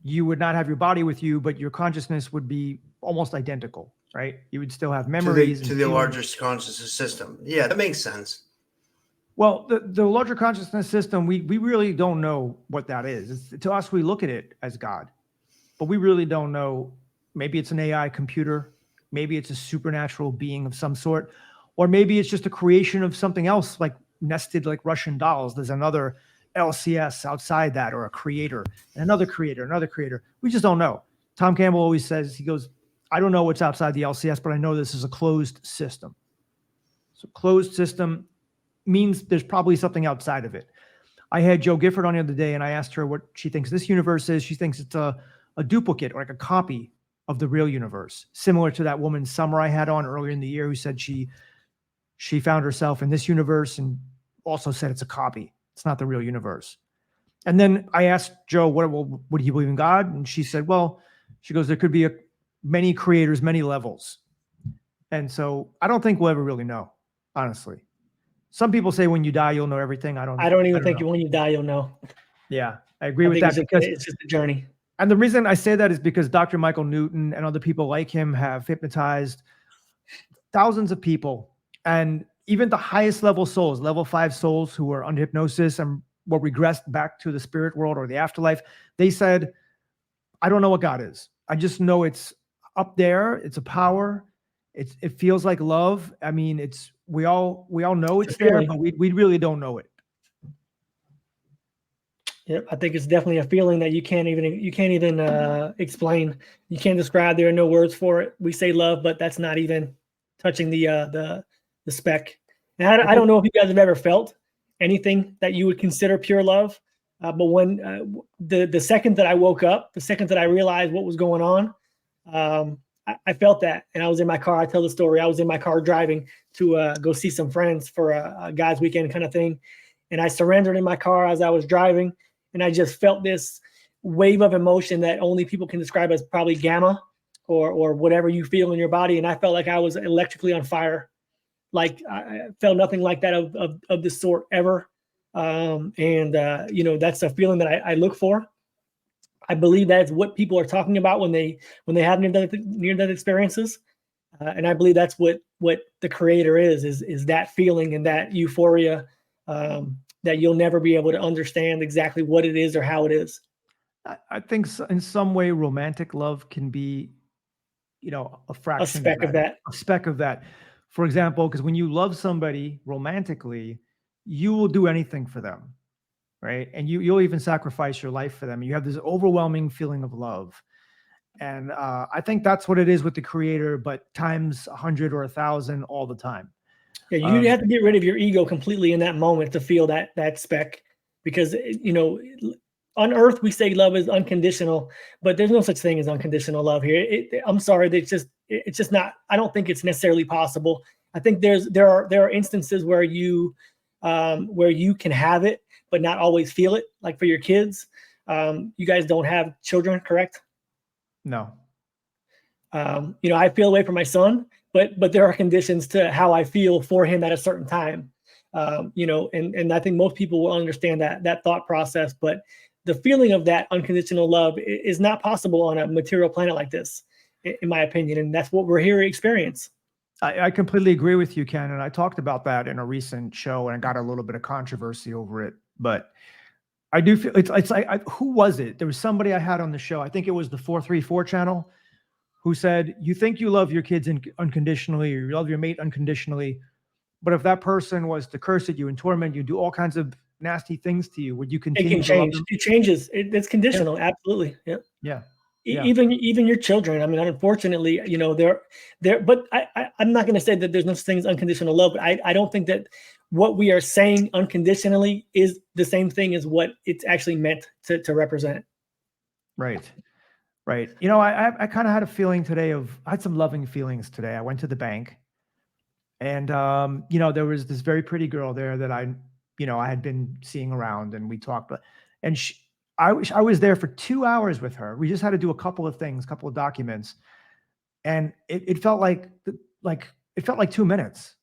you would not have your body with you, but your consciousness would be almost identical, right? You would still have memories to the larger consciousness system. Yeah, that makes sense. Well, the larger consciousness system, we really don't know what that is. To us, we look at it as God, but we really don't know. Maybe it's an AI computer. Maybe it's a supernatural being of some sort, or maybe it's just a creation of something else, like nested like Russian dolls. There's another LCS outside that, or a creator, and another creator. We just don't know. Tom Campbell always says, he goes, I don't know what's outside the LCS, but I know this is a closed system. So closed system means there's probably something outside of it. I had Joe Gifford on the other day, and I asked her what she thinks this universe is. She thinks it's a duplicate, or like a copy of the real universe, similar to that woman Summer I had on earlier in the year, who said she she found herself in this universe and also said it's a copy. It's not the real universe. And then I asked Joe, what do you believe in God? And she said, well, she goes, there could be many creators, many levels. And so I don't think we'll ever really know, honestly. Some people say when you die, you'll know everything. I don't even think know. when you die, you'll know. Yeah, I agree with that because it's just a journey. And the reason I say that is because Dr. Michael Newton and other people like him have hypnotized thousands of people. And even the highest level souls, level 5 souls who were under hypnosis and were regressed back to the spirit world or the afterlife, they said, I don't know what God is. I just know it's up there. It's a power. It feels like love. I mean, we all know it's there, but we really don't know it. Yep, I think it's definitely a feeling that you can't even explain. You can't describe. There are no words for it. We say love, but that's not even touching the speck. And I don't know if you guys have ever felt anything that you would consider pure love, but when the second that I woke up, the second that I realized what was going on, I felt that, and I was in my car. I tell the story. I was in my car driving to go see some friends for a guys' weekend kind of thing, and I surrendered in my car as I was driving. And I just felt this wave of emotion that only people can describe as probably gamma or whatever you feel in your body. And I felt like I was electrically on fire. Like I felt nothing like that of this sort ever. That's a feeling that I look for. I believe that's what people are talking about when they have near-death experiences. And I believe that's what the creator is that feeling and that euphoria, that you'll never be able to understand exactly what it is or how it is. I think in some way romantic love can be, a fraction, a speck of that. For example, because when you love somebody romantically, you will do anything for them, right? And you'll even sacrifice your life for them. You have this overwhelming feeling of love. And I think that's what it is with the creator, but times 100 or 1,000 all the time. Yeah, you have to get rid of your ego completely in that moment to feel that speck, because on Earth we say love is unconditional, but there's no such thing as unconditional love here. I'm sorry, it's just not. I don't think it's necessarily possible. I think there are instances where you can have it but not always feel it. Like for your kids, you guys don't have children, correct? No. I feel away for my son, but there are conditions to how I feel for him at a certain time. And I think most people will understand that thought process, but the feeling of that unconditional love is not possible on a material planet like this, in my opinion. And that's what we're here to experience. I completely agree with you, Ken. And I talked about that in a recent show and I got a little bit of controversy over it, but I do feel it's like, who was it? There was somebody I had on the show. I think it was the 434 channel, who said, you think you love your kids unconditionally, or you love your mate unconditionally, but if that person was to curse at you and torment you, do all kinds of nasty things to you, would you continue? It can change. It changes. It's conditional. Yeah. Absolutely. Yep. Yeah. Even your children. I mean, unfortunately, they're. But I'm not going to say that there's no such thing as unconditional love. But I don't think that what we are saying unconditionally is the same thing as what it's actually meant to represent. Right. Right. I kind of had a feeling today I had some loving feelings today. I went to the bank and, there was this very pretty girl there that I had been seeing around and we talked, and I was there for 2 hours with her. We just had to do a couple of things, couple of documents. And it felt like 2 minutes,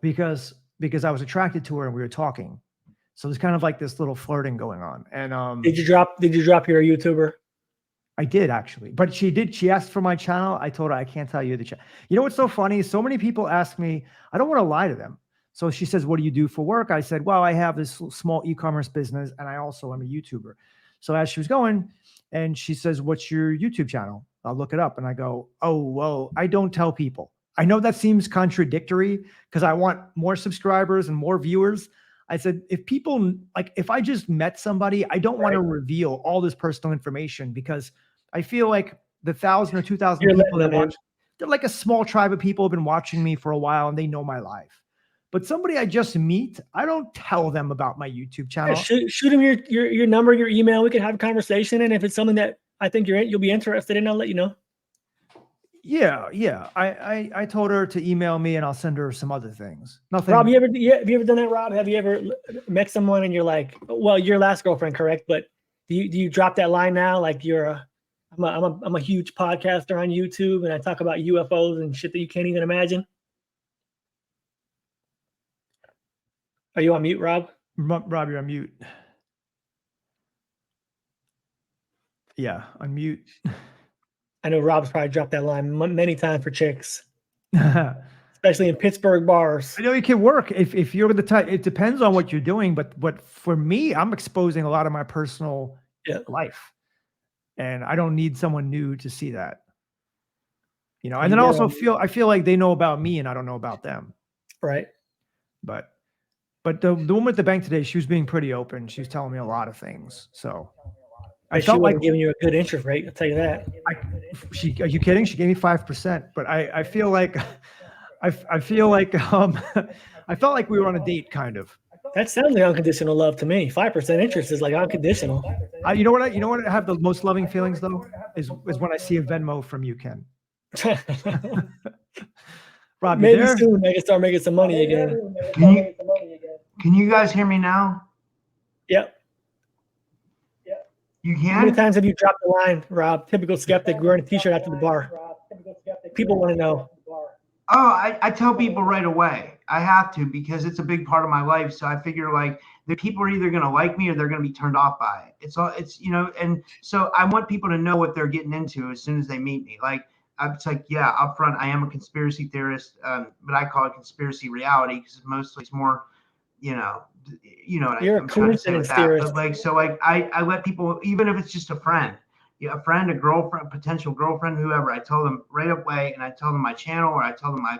because I was attracted to her and we were talking. So there's kind of like this little flirting going on. And, did you drop your YouTuber? I did actually, but she asked for my channel. I told her, I can't tell you the channel. You know what's so funny? So many people ask me, I don't want to lie to them. So she says, what do you do for work? I said, well, I have this small e-commerce business and I also am a YouTuber. So as she was going and she says, what's your YouTube channel? I'll look it up. And I go, oh, well, I don't tell people. I know that seems contradictory because I want more subscribers and more viewers. I said, if I just met somebody, I don't want to reveal all this personal information because I feel like the 1,000 or 2,000 people that watch, they're like a small tribe of people who have been watching me for a while and they know my life. But somebody I just meet, I don't tell them about my YouTube channel. Yeah, shoot them your number, your email. We can have a conversation. And if it's something that I think you'll be interested in, I'll let you know. Yeah. I told her to email me and I'll send her some other things. Nothing. Rob, have you ever done that, Rob? Have you ever met someone and you're like, well, your last girlfriend, correct? But do you drop that line now? Like I'm a huge podcaster on YouTube and I talk about UFOs and shit that you can't even imagine. Are you on mute, Rob? Rob, you're on mute. Yeah, unmute. I know Rob's probably dropped that line many times for chicks, especially in Pittsburgh bars. I know it can work if you're the type. It depends on what you're doing, but for me, I'm exposing a lot of my personal life, and I don't need someone new to see that. You know, and then also I feel like they know about me and I don't know about them. Right. But the woman at the bank today, she was being pretty open. She was telling me a lot of things. So I felt like giving you a good interest rate. I'll tell you that. Are you kidding? She gave me 5%, but I feel like I felt like we were on a date, kind of. That sounds like unconditional love to me. 5% interest is like unconditional. You know what I have the most loving feelings though is when I see a Venmo from you, Ken. Rob, maybe soon I can start making some money again. Can you guys hear me now? Yep. You can? How many times have you dropped the line, Rob? Typical skeptic wearing a t-shirt after the bar. People want to know. Oh, I tell people right away. I have to because it's a big part of my life. So I figure like the people are either going to like me or they're going to be turned off by it. It's you know, and so I want people to know what they're getting into as soon as they meet me. Like it's like, yeah, up front, I am a conspiracy theorist, but I call it conspiracy reality because mostly it's more, you know what You're I'm trying to say with that. Theorist. But like, so like I let people, even if it's just a friend, a friend, a girlfriend, potential girlfriend, whoever, I tell them right away, and I tell them my channel or I tell them my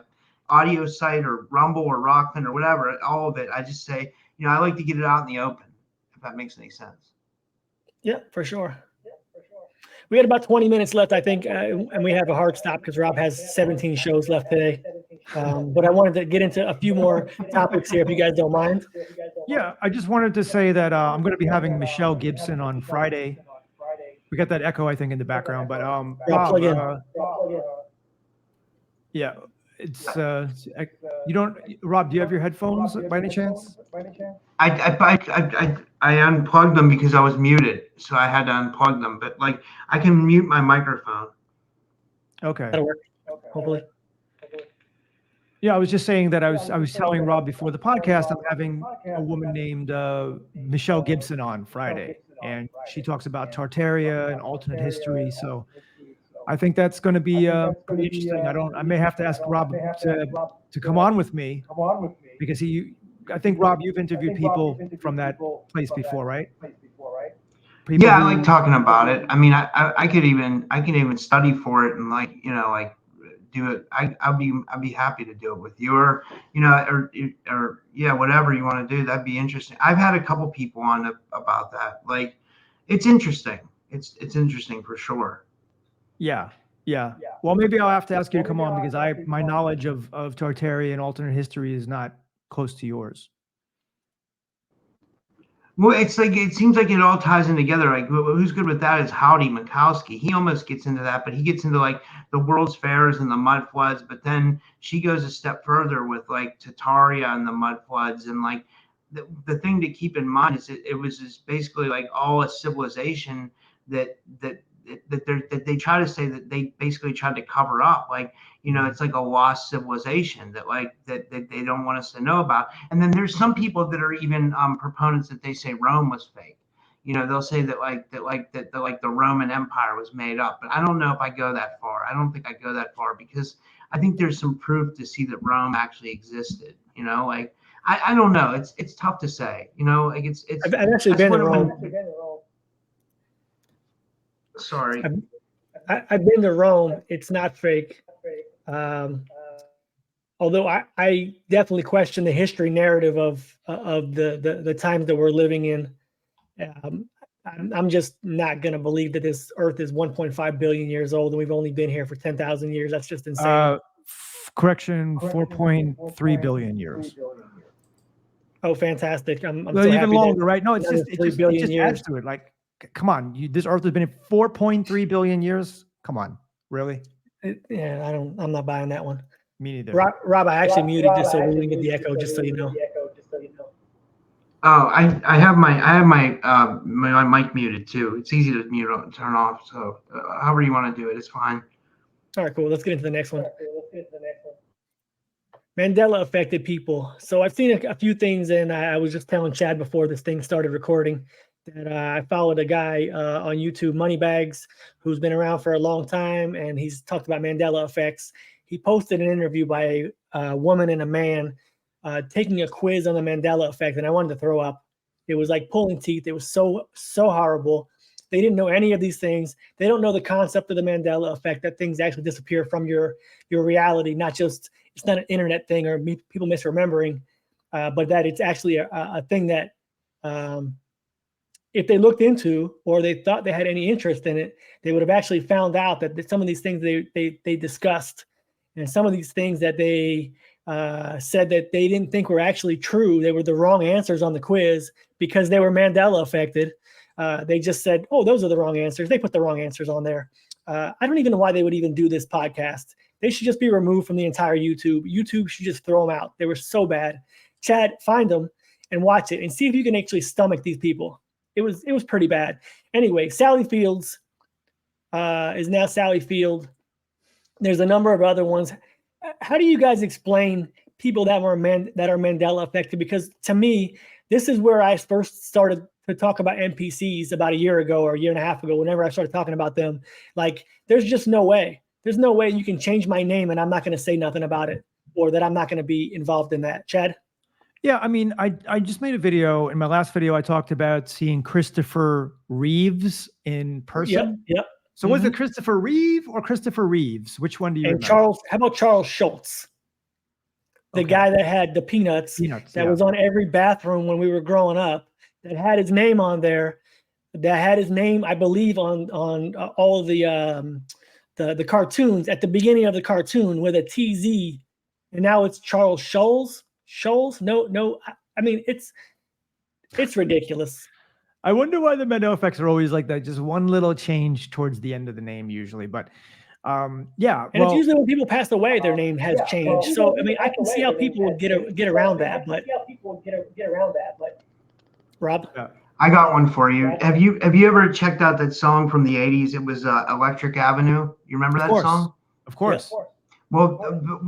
audio site or Rumble or Rockman or whatever, all of it. I just say, I like to get it out in the open, if that makes any sense. Yeah, for sure. We had about 20 minutes left, I think, and we have a hard stop because Rob has 17 shows left today. But I wanted to get into a few more topics here, if you guys don't mind. Yeah, I just wanted to say that I'm going to be having Michelle Gibson on Friday. We got that echo, I think, in the background, but Rob, yeah, it's you don't, Rob, do you have your headphones by any chance? I unplugged them because I was muted, so I had to unplug them. But like, I can mute my microphone. Okay, that'll work. Hopefully. Yeah, I was just saying that I was telling Rob before the podcast I'm having a woman named Michelle Gibson on Friday, and she talks about Tartaria and alternate history. So I think that's going to be pretty interesting. I may have to ask Rob to come on with me because I think, Rob, you've interviewed people from that place before, right? Yeah, I like talking about it. I mean, I can even study for it and like do it. I'd be happy to do it with you or yeah, whatever you want to do. That'd be interesting. I've had a couple people on about that. Like, it's interesting. It's interesting for sure. Yeah. Well, maybe I'll have to ask you to come on because my knowledge of Tartaria and alternate history is not close to yours. Well, it seems like it all ties in together. Like, who's good with that is Howdy Mikowski. He almost gets into that, but he gets into like the World's Fairs and the mud floods. But then she goes a step further with like Tartaria and the mud floods. And like the thing to keep in mind is it was just basically like all a civilization that they try to say that they basically tried to cover up. Like, it's like a lost civilization that they don't want us to know about. And then there's some people that are even proponents that they say Rome was fake. They'll say that the Roman Empire was made up. But I don't know if I go that far. I don't think I go that far because I think there's some proof to see that Rome actually existed. I don't know. It's tough to say. It's. I've actually been in Rome. Sorry. I've been to Rome. It's not fake. Although I definitely question the history narrative of the times that we're living in. I'm just not going to believe that this earth is 1.5 billion years old and we've only been here for 10,000 years. That's just insane. Correction, 4.3 billion years. Oh, fantastic. I'm well, so even happy longer, right? No, it just years. adds to it. Like, come on, this earth has been 4.3 billion years. Come on, really? Yeah, I'm not buying that one. Me neither. Rob, I actually muted just so we wouldn't get the echo, just so you know. Oh, I have my mic muted too. It's easy to mute and turn off. So however you want to do it, it's fine. All right, cool. Let's get into the next one. Mandela affected people. So I've seen a few things, and I was just telling Chad before this thing started recording that I followed a guy on YouTube, Moneybags, who's been around for a long time, and he's talked about Mandela effects. He posted an interview by a woman and a man taking a quiz on the Mandela effect, and I wanted to throw up. It was like pulling teeth. It was so horrible. They didn't know any of these things. They don't know the concept of the Mandela effect, that things actually disappear from your reality, not just, it's not an internet thing or people misremembering, but that it's actually a thing that if they looked into or they thought they had any interest in it, they would have actually found out that some of these things they discussed and some of these things that they said that they didn't think were actually true. They were the wrong answers on the quiz because they were Mandela affected. They just said, oh, those are the wrong answers. They put the wrong answers on there. I don't even know why they would even do this podcast. They should just be removed from the entire YouTube. YouTube should just throw them out. They were so bad. Chad, find them and watch it and see if you can actually stomach these people. It was pretty bad. Anyway, Sally Fields is now Sally Field. There's a number of other ones. How do you guys explain people that are Mandela affected? Because to me, this is where I first started to talk about NPCs about a year ago or a year and a half ago. Whenever I started talking about them, like there's just no way. There's no way you can change my name and I'm not going to say nothing about it, or that I'm not going to be involved in that. Chad? Yeah, I mean, I just made a video. In my last video, I talked about seeing Christopher Reeves in person. Yep. So was it Christopher Reeve or Christopher Reeves? Which one do you remember? How about Charles Schultz? The guy that had the peanuts that was on every bathroom when we were growing up, that had his name on there, that had his name, I believe, on all of the cartoons at the beginning of the cartoon with a TZ, and now it's Charles Schulz. No. I mean, it's ridiculous. I wonder why the Mandela effects are always like that. Just one little change towards the end of the name usually, but yeah. And it's usually when people pass away, their name has changed. So I mean, I can see how people would get around that, but Rob? I got one for you. Have you ever checked out that song from the 80s? It was Electric Avenue. You remember that song? Of course. Yeah. Well,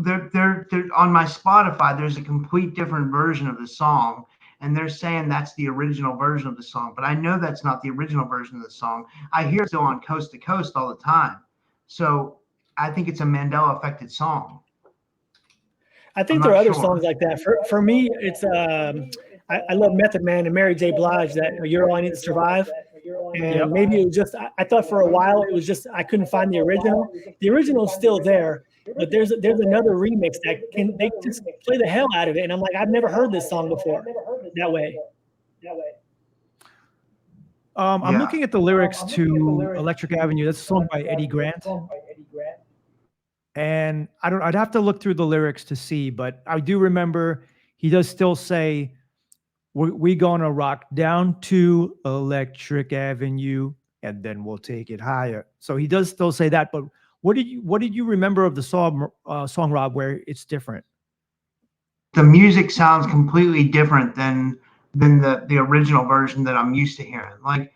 they're on my Spotify. There's a complete different version of the song, and they're saying that's the original version of the song. But I know that's not the original version of the song. I hear it still on Coast to Coast all the time. So I think it's a Mandela affected song. I think there are other songs like that. For me, it's I love Method Man and Mary J. Blige, that You're All I Need to Survive. And maybe it was just, I thought for a while it was just, I couldn't find the original. The original is still there, but there's another remix that they just play the hell out of it. And I'm like, I've never heard this song before that way. I'm looking at the lyrics to Electric Avenue. That's a song by Eddie Grant. And I'd have to look through the lyrics to see, but I do remember he does still say, we gonna rock down to Electric Avenue and then we'll take it higher. So he does still say that, but what did you remember of the song, Rob, where it's different? The music sounds completely different than the original version that I'm used to hearing. Like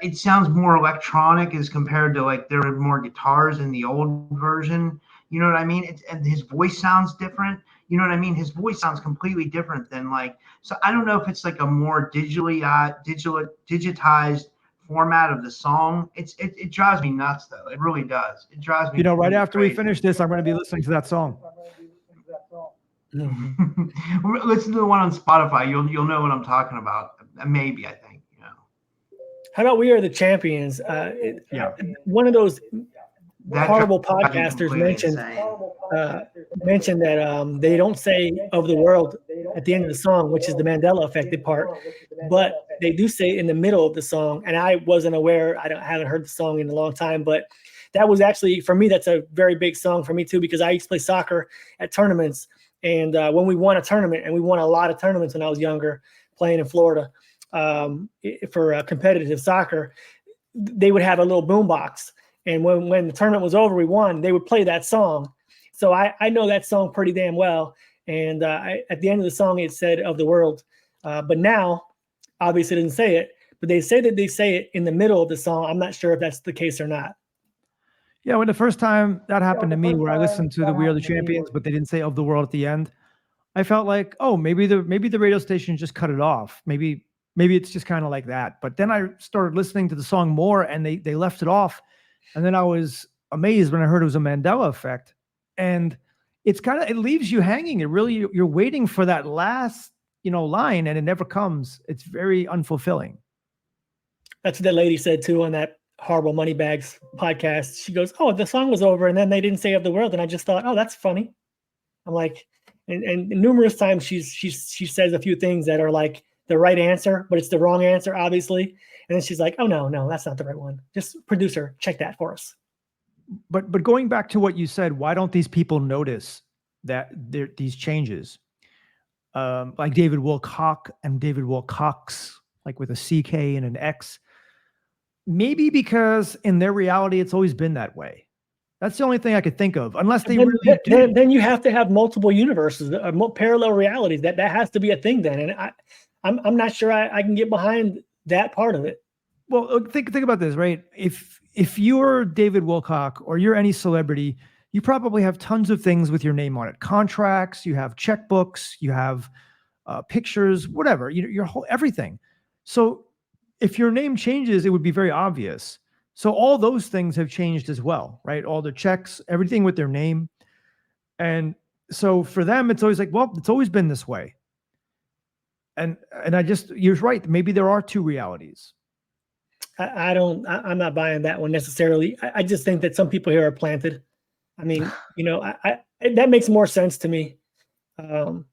it sounds more electronic as compared to like there are more guitars in the old version. You know what I mean? And his voice sounds different. You know what I mean? His voice sounds completely different than like, so I don't know if it's like a more digitized format of the song. It drives me nuts though. It really does. It drives me. Right after we finish this, I'm going to be listening to that song. Listen to the one on Spotify. You'll know what I'm talking about. Maybe, I think. How about We Are the Champions? One of those horrible podcasters mentioned that they don't say of the world at the end of the song, which is the Mandela affected part, but they do say in the middle of the song. And I wasn't aware. I haven't heard the song in a long time, but that was actually, for me, that's a very big song for me too, because I used to play soccer at tournaments. And when we won a tournament, and we won a lot of tournaments when I was younger, playing in Florida for competitive soccer, they would have a little boom box. And when the tournament was over, we won, they would play that song. So I know that song pretty damn well. And at the end of the song, it said "of the world." But now, obviously, it didn't say it. But they say that they say it in the middle of the song. I'm not sure if that's the case or not. Yeah, when the first time that happened to me, where I listened to the "We Are the Champions," but they didn't say "of the world" at the end, I felt like, oh, maybe the radio station just cut it off. Maybe it's just kind of like that. But then I started listening to the song more, and they left it off. And then I was amazed when I heard it was a Mandela Effect. And it leaves you hanging. It really, you're waiting for that last, line, and it never comes. It's very unfulfilling. That's what that lady said too on that Horrible Moneybags podcast. She goes, "Oh, the song was over, and then they didn't say 'of the world," and I just thought, "Oh, that's funny." I'm like, and numerous times she says a few things that are like the right answer, but it's the wrong answer, obviously. And then she's like, "Oh no, that's not the right one. Just producer, check that for us." But going back to what you said, why don't these people notice that these changes? Like David Wilcock and David Wilcox, like with a CK and an X. Maybe because in their reality, it's always been that way. That's the only thing I could think of, unless they really do. Then you have to have multiple universes, parallel realities. That has to be a thing then. And I'm not sure I can get behind that part of it. Well, think about this, right? If you're David Wilcock or you're any celebrity, you probably have tons of things with your name on it. Contracts, you have checkbooks, you have pictures, whatever, your whole everything. So if your name changes, it would be very obvious. So all those things have changed as well, right? All the checks, everything with their name. And so for them, it's always like, well, it's always been this way. And you're right. Maybe there are two realities. I'm not buying that one necessarily. I just think that some people here are planted. I mean, that makes more sense to me. But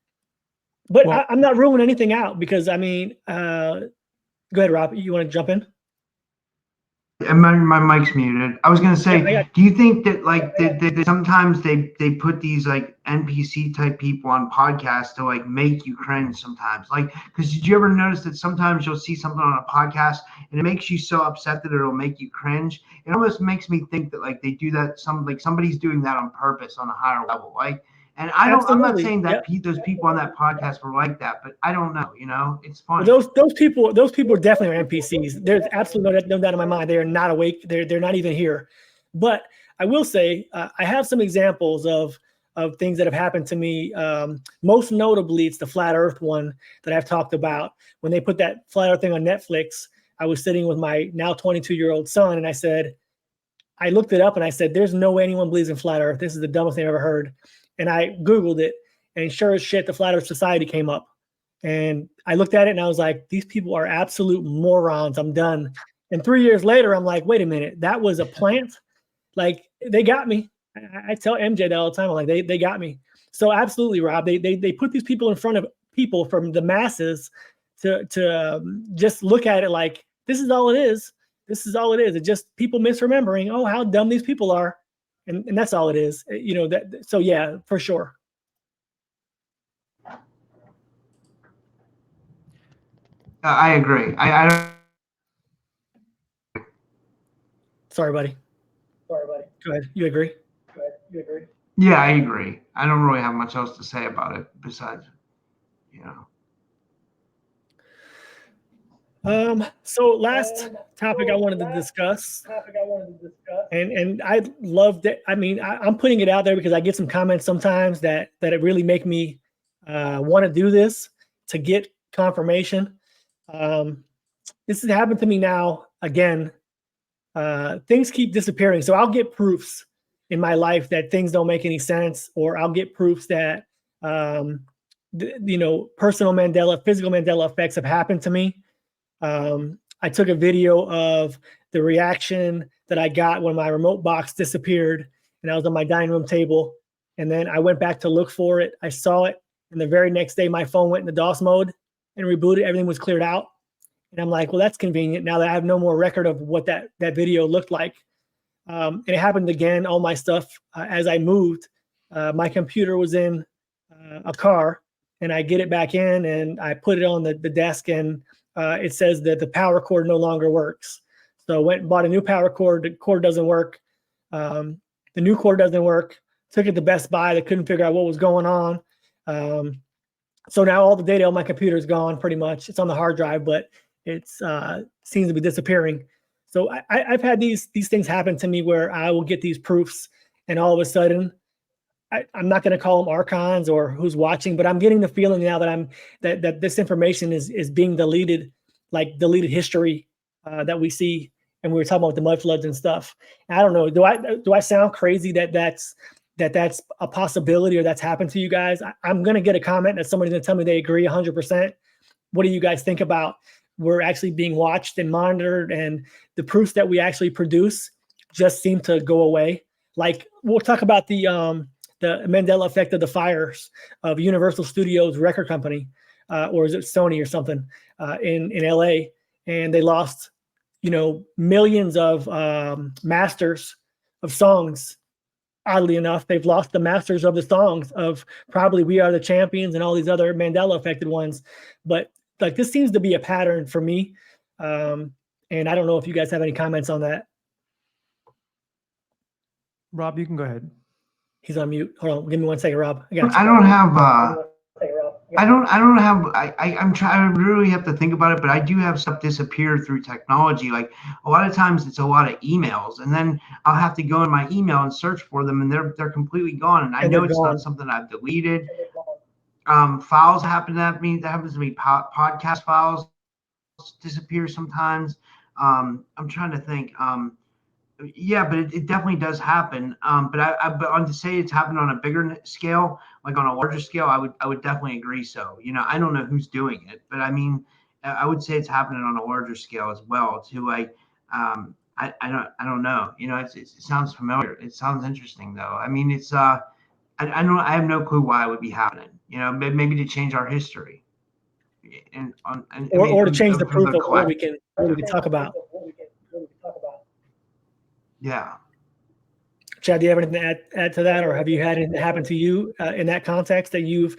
well, I'm not ruling anything out because go ahead, Rob. You want to jump in? And my mic's muted. I was gonna say, do you think that that sometimes they put these like NPC type people on podcasts to like make you cringe sometimes? Like, because did you ever notice that sometimes you'll see something on a podcast and it makes you so upset that it'll make you cringe? It almost makes me think that like they do that somebody's doing that on purpose on a higher level. Like, and I'm not saying that those people on that podcast were like that, but I don't know. It's funny. Well, those people definitely are NPCs. There's absolutely no doubt in my mind. They are not awake. They're not even here. But I will say I have some examples of things that have happened to me. Most notably, it's the flat Earth one that I've talked about. When they put that flat Earth thing on Netflix, I was sitting with my now 22-year-old son, and I looked it up, and I said, "There's no way anyone believes in flat Earth. This is the dumbest thing I've ever heard." And I Googled it, and sure as shit, the Flat Earth Society came up. And I looked at it, and I was like, these people are absolute morons. I'm done. And 3 years later, I'm like, wait a minute, that was a plant? Like, they got me. I tell MJ that all the time. I'm like, they got me. So absolutely, Rob, they put these people in front of people from the masses to just look at it like, this is all it is. This is all it is. It's just people misremembering, oh, how dumb these people are. And that's all it is, so yeah, for sure. I agree. I don't. Sorry, buddy. Go ahead. You agree? Yeah, I agree. I don't really have much else to say about it besides, So last topic I wanted to discuss, and I loved it. I mean, I'm putting it out there because I get some comments sometimes that it really make me want to do this to get confirmation. This has happened to me now again. Things keep disappearing, so I'll get proofs in my life that things don't make any sense, or I'll get proofs that personal Mandela, physical Mandela effects have happened to me. I took a video of the reaction that I got when my remote box disappeared, and I was on my dining room table, and then I went back to look for it. I saw it, and the very next day my phone went into DOS mode and rebooted. Everything was cleared out, and I'm like, well, that's convenient now that I have no more record of what that video looked like. And it happened again. All my stuff as I moved, my computer was in a car, and I get it back in, and I put it on the desk, and it says that the power cord no longer works. So went and bought a new power cord. The cord doesn't work. The new cord doesn't work. Took it to Best Buy. They couldn't figure out what was going on. So now all the data on my computer is gone pretty much. It's on the hard drive, but it's seems to be disappearing. So I've had these things happen to me where I will get these proofs and all of a sudden, I'm not going to call them archons or who's watching, but I'm getting the feeling now that that this information is being deleted, like deleted history that we see. And we were talking about the mud floods and stuff. And I don't know. Do I sound crazy that's a possibility or that's happened to you guys? I'm going to get a comment that somebody's going to tell me they agree 100%. What do you guys think about we're actually being watched and monitored, and the proofs that we actually produce just seem to go away? Like, we'll talk about the Mandela Effect of the fires of Universal Studios record company, or is it Sony or something, in LA, and they lost, millions of masters of songs. Oddly enough, they've lost the masters of the songs of probably We Are the Champions and all these other Mandela affected ones. But like, this seems to be a pattern for me. And I don't know if you guys have any comments on that. Rob, you can go ahead. He's on mute. Hold on. Give me 1 second, Rob. I got you. I don't have, I'm trying, I really have to think about it, but I do have stuff disappear through technology. Like a lot of times it's a lot of emails, and then I'll have to go in my email and search for them, and they're completely gone. And I know it's not something I've deleted. Files happen to me. That happens to me. Podcast files disappear sometimes. I'm trying to think. Yeah, but it definitely does happen. But on to say it's happened on a bigger scale, like on a larger scale, I would definitely agree. So, I don't know who's doing it, but I mean, I would say it's happening on a larger scale as well too. I don't know. It sounds familiar. It sounds interesting though. I mean, it's I have no clue why it would be happening. Maybe to change our history, or to change the proof of what we can talk about. Yeah. Chad, do you have anything to add to that, or have you had anything happen to you in that context that you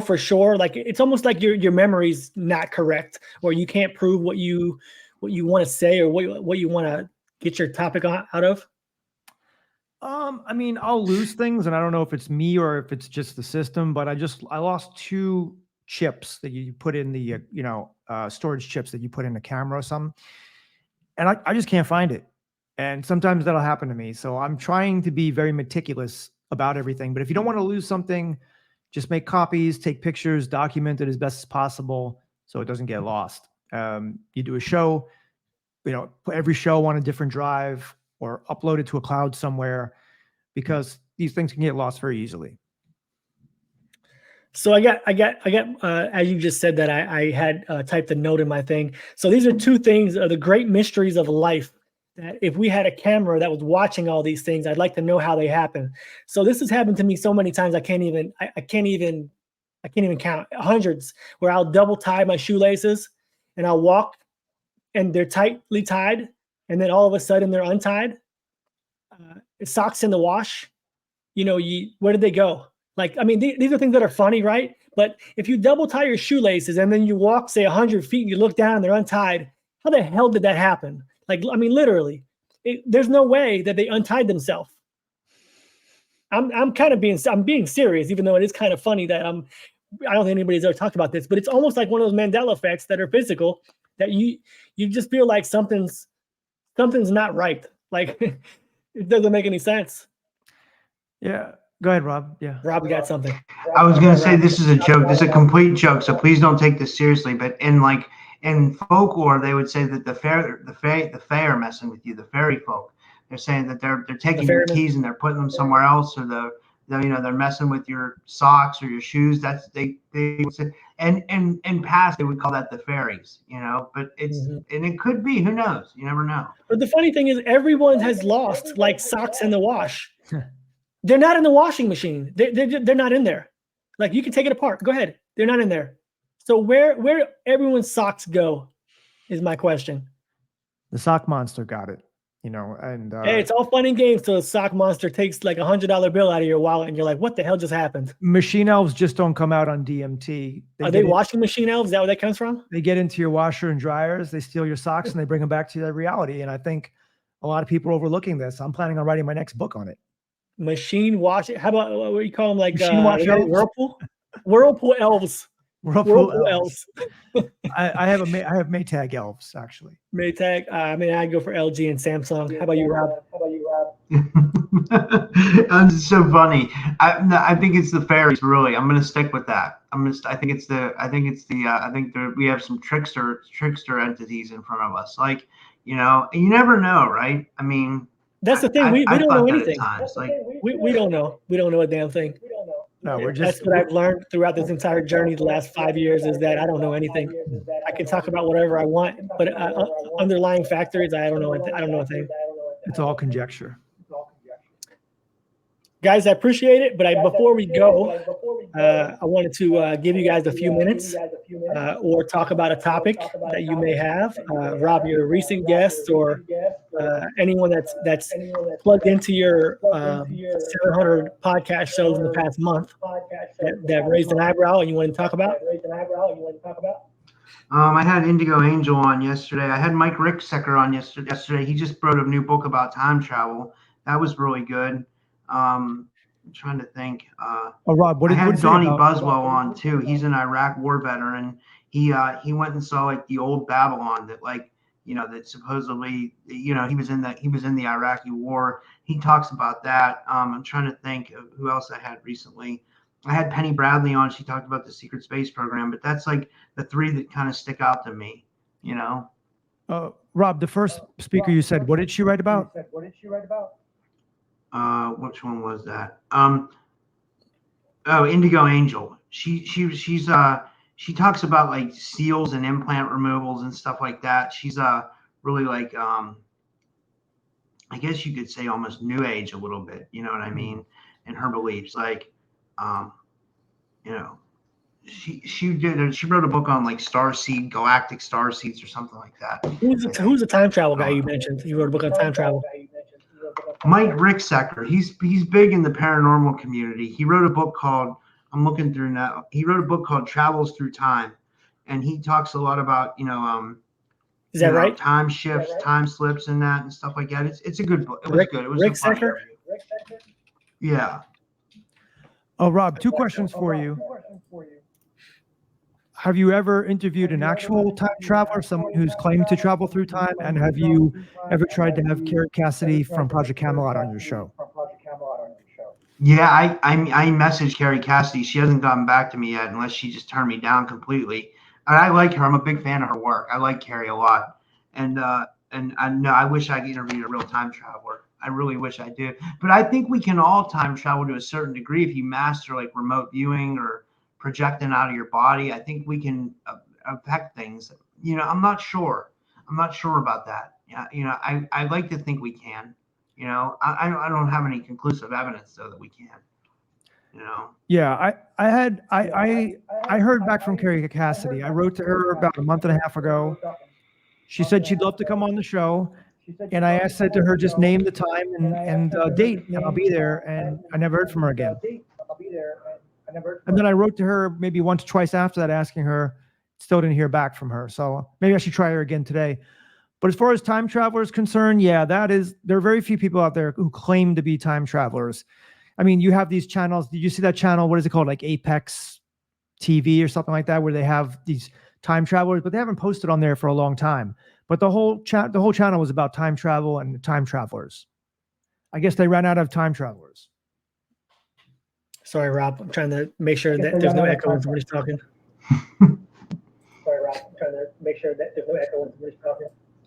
for sure? Like, it's almost like your memory's not correct, or you can't prove what you want to say or what you want to get your topic out of. I mean, I'll lose things, and I don't know if it's me or if it's just the system, but I lost 2 chips that you put in the storage chips that you put in the camera or something, and I just can't find it. And sometimes that'll happen to me. So I'm trying to be very meticulous about everything. But if you don't want to lose something, just make copies, take pictures, document it as best as possible so it doesn't get lost. You do a show, put every show on a different drive or upload it to a cloud somewhere, because these things can get lost very easily. So I got as you just said that, I had typed a note in my thing. So these are 2 things, the great mysteries of life, that if we had a camera that was watching all these things, I'd like to know how they happen. So this has happened to me so many times I can't even count, hundreds, where I'll double tie my shoelaces and I'll walk and they're tightly tied, and then all of a sudden they're untied. Socks in the wash, where did they go? Like, I mean, these are things that are funny, right? But if you double tie your shoelaces and then you walk, say 100 feet, and you look down and they're untied, how the hell did that happen? Like, I mean, literally, there's no way that they untied themselves. I'm being serious, even though it is kind of funny that I don't think anybody's ever talked about this, but it's almost like one of those Mandela effects that are physical, that you just feel like something's not right. Like, it doesn't make any sense. Yeah. Go ahead, Rob. Yeah. Rob, you got something. I was going to say, this is a joke. This is a complete joke. So please don't take this seriously. But in folklore, they would say that the fae are messing with you, the fairy folk. They're saying that they're taking your keys and they're putting them somewhere else, or they're messing with your socks or your shoes. That's they would say, and in past they would call that the fairies, but it's and it could be, who knows? You never know. But the funny thing is, everyone has lost like socks in the wash. They're not in the washing machine. They're not in there. Like, you can take it apart. Go ahead. They're not in there. So where everyone's socks go is my question. The sock monster got it. And hey, it's all fun and games till a sock monster takes like $100 bill out of your wallet and you're like, what the hell just happened? machine elves just don't come out on DMT. Are they washing machine elves? Is that where that comes from? They get into your washer and dryers, they steal your socks, and they bring them back to their reality. And I think a lot of people are overlooking this. I'm planning on writing my next book on it. Machine washing. How about what do you call them? Like Whirlpool? Whirlpool elves. Whirlpool elves. I have Maytag elves, actually. Maytag. I'd go for LG and Samsung. How about you, Rob? It's so funny. I think it's the fairies. Really, I'm gonna stick with that. I think we have some trickster entities in front of us. Like, you never know, right? I mean, that's the thing. We don't know anything. Like, we don't know. We don't know a damn thing. No, that's what I've learned throughout this entire journey the last 5 years is that I don't know anything. I can talk about whatever I want, but underlying factors, I don't know a thing. It's all conjecture. Guys, I appreciate it, but before we go, I wanted to give you guys a few minutes or talk about a topic that you may have. Rob, you're a recent guest, or anyone that's plugged into your 700 podcast shows in the past month that raised an eyebrow and you want to talk about? I had Indigo Angel on yesterday. I had Mike Ricksecker on yesterday. He just wrote a new book about time travel. That was really good. I'm trying to think. Rob, I had Donnie Buswell on too. He's an Iraq war veteran. He went and saw like the old Babylon that supposedly he was in the Iraqi war. He talks about that. I'm trying to think of who else I had recently. I had Penny Bradley on. She talked about the secret space program, but that's like the three that kind of stick out to me. Rob, the first speaker you said, what did she write about? Which one was that? Indigo Angel. She talks about like seals and implant removals and stuff like that. She's really like I guess you could say almost new age a little bit, you know what I mean, in her beliefs. Like she wrote a book on like galactic star seeds or something like that. Who's the time travel guy you mentioned? You wrote a book on time travel. Mike Ricksecker. He's big in the paranormal community. He wrote a book called He wrote a book called Travels Through Time, and he talks a lot about is that right? Time shifts, time slips, and that and stuff like that. It's a good book. It was good. It was Ricksecker. Yeah. Oh, Rob, two questions for you. Have you ever interviewed an actual time traveler, someone who's claimed to travel through time? And have you ever tried to have Carrie Cassidy from Project Camelot on your show? Yeah, I messaged Carrie Cassidy. She hasn't gotten back to me yet, unless she just turned me down completely. I like her. I'm a big fan of her work. I like Carrie a lot. And I know I wish I could interview a real time traveler. I really wish I did. But I think we can all time travel to a certain degree if you master like remote viewing or projecting out of your body. I think we can affect things. I'm not sure about that. Yeah, I like to think we can. I don't have any conclusive evidence though that we can. Yeah, I heard back from Carrie Cassidy. I wrote to her about a month and a half ago. She said she'd love to come on the show, and I said to her, just name the time and date, and I'll be there. And I never heard from her again. And then I wrote to her maybe once or twice after that, asking her. Still didn't hear back from her. So maybe I should try her again today. But as far as time travelers concerned, yeah, there are very few people out there who claim to be time travelers. I mean, you have these channels. Did you see that channel? What is it called? Like Apex TV or something like that, where they have these time travelers, but they haven't posted on there for a long time. But the whole channel was about time travel and time travelers. I guess they ran out of time travelers. Sorry, Rob. I'm trying to make sure that there's no echo when somebody's talking.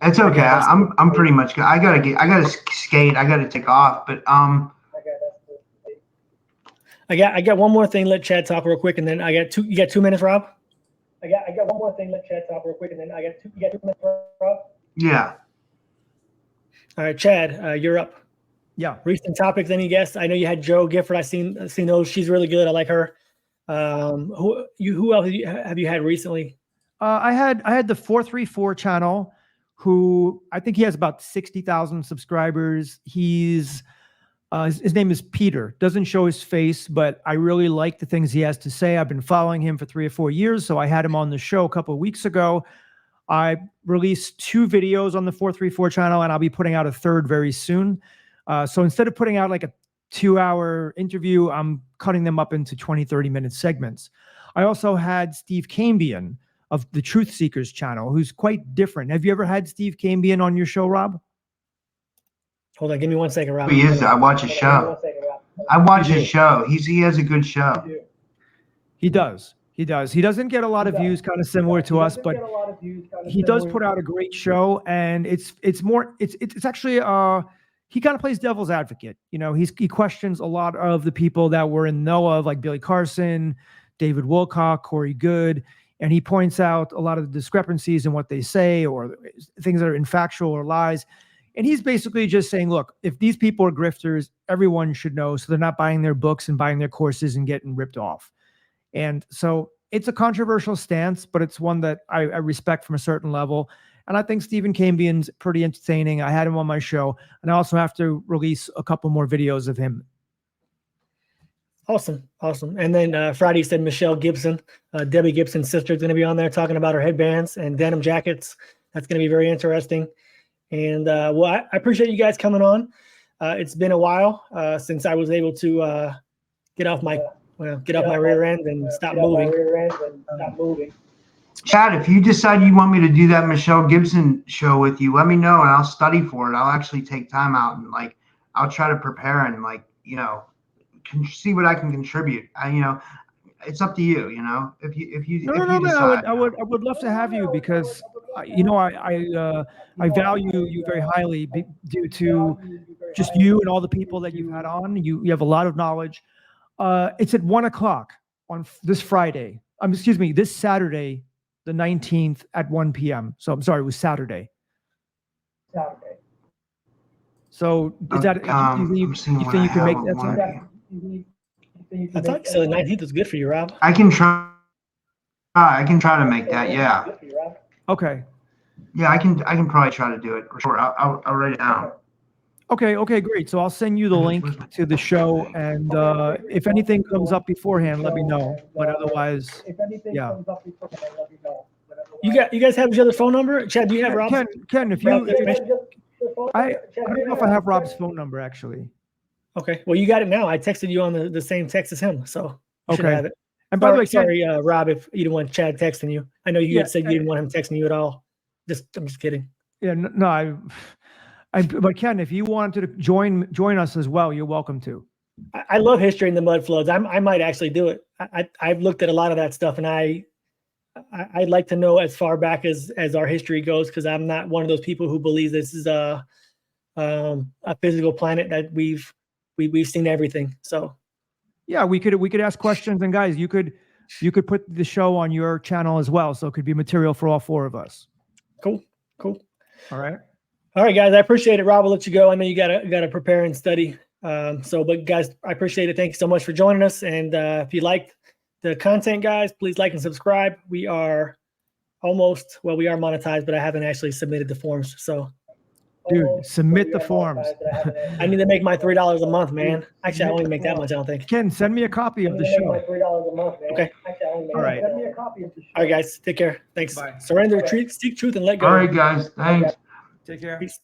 It's okay. I'm pretty much good. I gotta skate. I gotta take off. But I got one more thing. Let Chad talk real quick, and then I got two. You got 2 minutes, Rob? I got one more thing. Let Chad talk real quick, and then you got 2 minutes, Rob? Yeah. All right, Chad, you're up. Yeah. Recent topics, any guests? I know you had Joe Gifford. I've seen those. She's really good. I like her. Who else have you had recently? I had the 434 channel who I think he has about 60,000 subscribers. His name is Peter. Doesn't show his face, but I really like the things he has to say. I've been following him for 3 or 4 years, so I had him on the show a couple of weeks ago. I released 2 videos on the 434 channel, and I'll be putting out a third very soon. So instead of putting out like a 2-hour interview, I'm cutting them up into 20, 30-minute segments. I also had Steve Cambian of the Truth Seekers channel, who's quite different. Have you ever had Steve Cambian on your show, Rob? Hold on, give me 1 second, Rob. He is. I watch his show. I watch his show. He has a good show. He does. He does. He doesn't get a lot of views, kind of similar to us, but he does put out a great show, and it's actually he kind of plays devil's advocate. You know, he questions a lot of the people that we're in know of, like Billy Carson, David Wilcock, Corey Good, and he points out a lot of the discrepancies in what they say or things that are infactual or lies. And he's basically just saying, look, if these people are grifters, everyone should know, so they're not buying their books and buying their courses and getting ripped off. And so it's a controversial stance, but it's one that I respect from a certain level. And I think Stephen Cambian's pretty entertaining. I had him on my show, and I also have to release a couple more videos of him. Awesome. And then Friday said Michelle Gibson, Debbie Gibson's sister, is going to be on there talking about her headbands and denim jackets. That's going to be very interesting. And well, I appreciate you guys coming on. It's been a while since I was able to get off my rear end and stop moving. Chad, if you decide you want me to do that Michelle Gibson show with you, let me know and I'll study for it. I'll actually take time out and I'll try to prepare and see what I can contribute. It's up to you. If you decide. I would love to have you because I value you very highly due to just you and all the people that you've had on. You have a lot of knowledge. It's at 1:00 on this Friday. This Saturday, the 19th at 1 p.m. So I'm sorry, it was Saturday. So is that you think you can make that time? I thought so. The 19th is good for you, Rob. I can try. I can try to make that. Yeah. Okay. Yeah, I can probably try to do it for sure. I'll write it down. Okay, great. So I'll send you the link to the show, and if anything comes up beforehand, let me know. But otherwise, yeah. You guys have each other's phone number? Chad, do you have Rob's? Ken, I don't know if I have Rob's phone number actually. Okay, well, you got it now. I texted you on the same text as him, so you should have it. And by the way, sorry, Rob, if you didn't want Chad texting you. I know you had said you didn't want him texting you at all. I'm just kidding. Yeah, no, but Ken, if you wanted to join us as well, you're welcome to. I love history and the mud floods. I might actually do it. I've looked at a lot of that stuff, and I'd like to know as far back as our history goes, because I'm not one of those people who believes this is a physical planet that we've seen everything. So yeah, we could ask questions, and guys, you could put the show on your channel as well, so it could be material for all 4 of us. Cool. All right, guys, I appreciate it. Rob, I'll let you go. I know you gotta prepare and study. But guys, I appreciate it. Thank you so much for joining us. And if you liked the content, guys, please like and subscribe. We are monetized, but I haven't actually submitted the forms. So dude, submit the forms. I need to make my $3 a month, man. Actually, I don't even make that much, I don't think. Ken, send me a copy of the show. Okay. All right. All right, guys. Take care. Thanks. Bye. Surrender, seek truth, and let go. All right, guys. Thanks. Take care. Peace.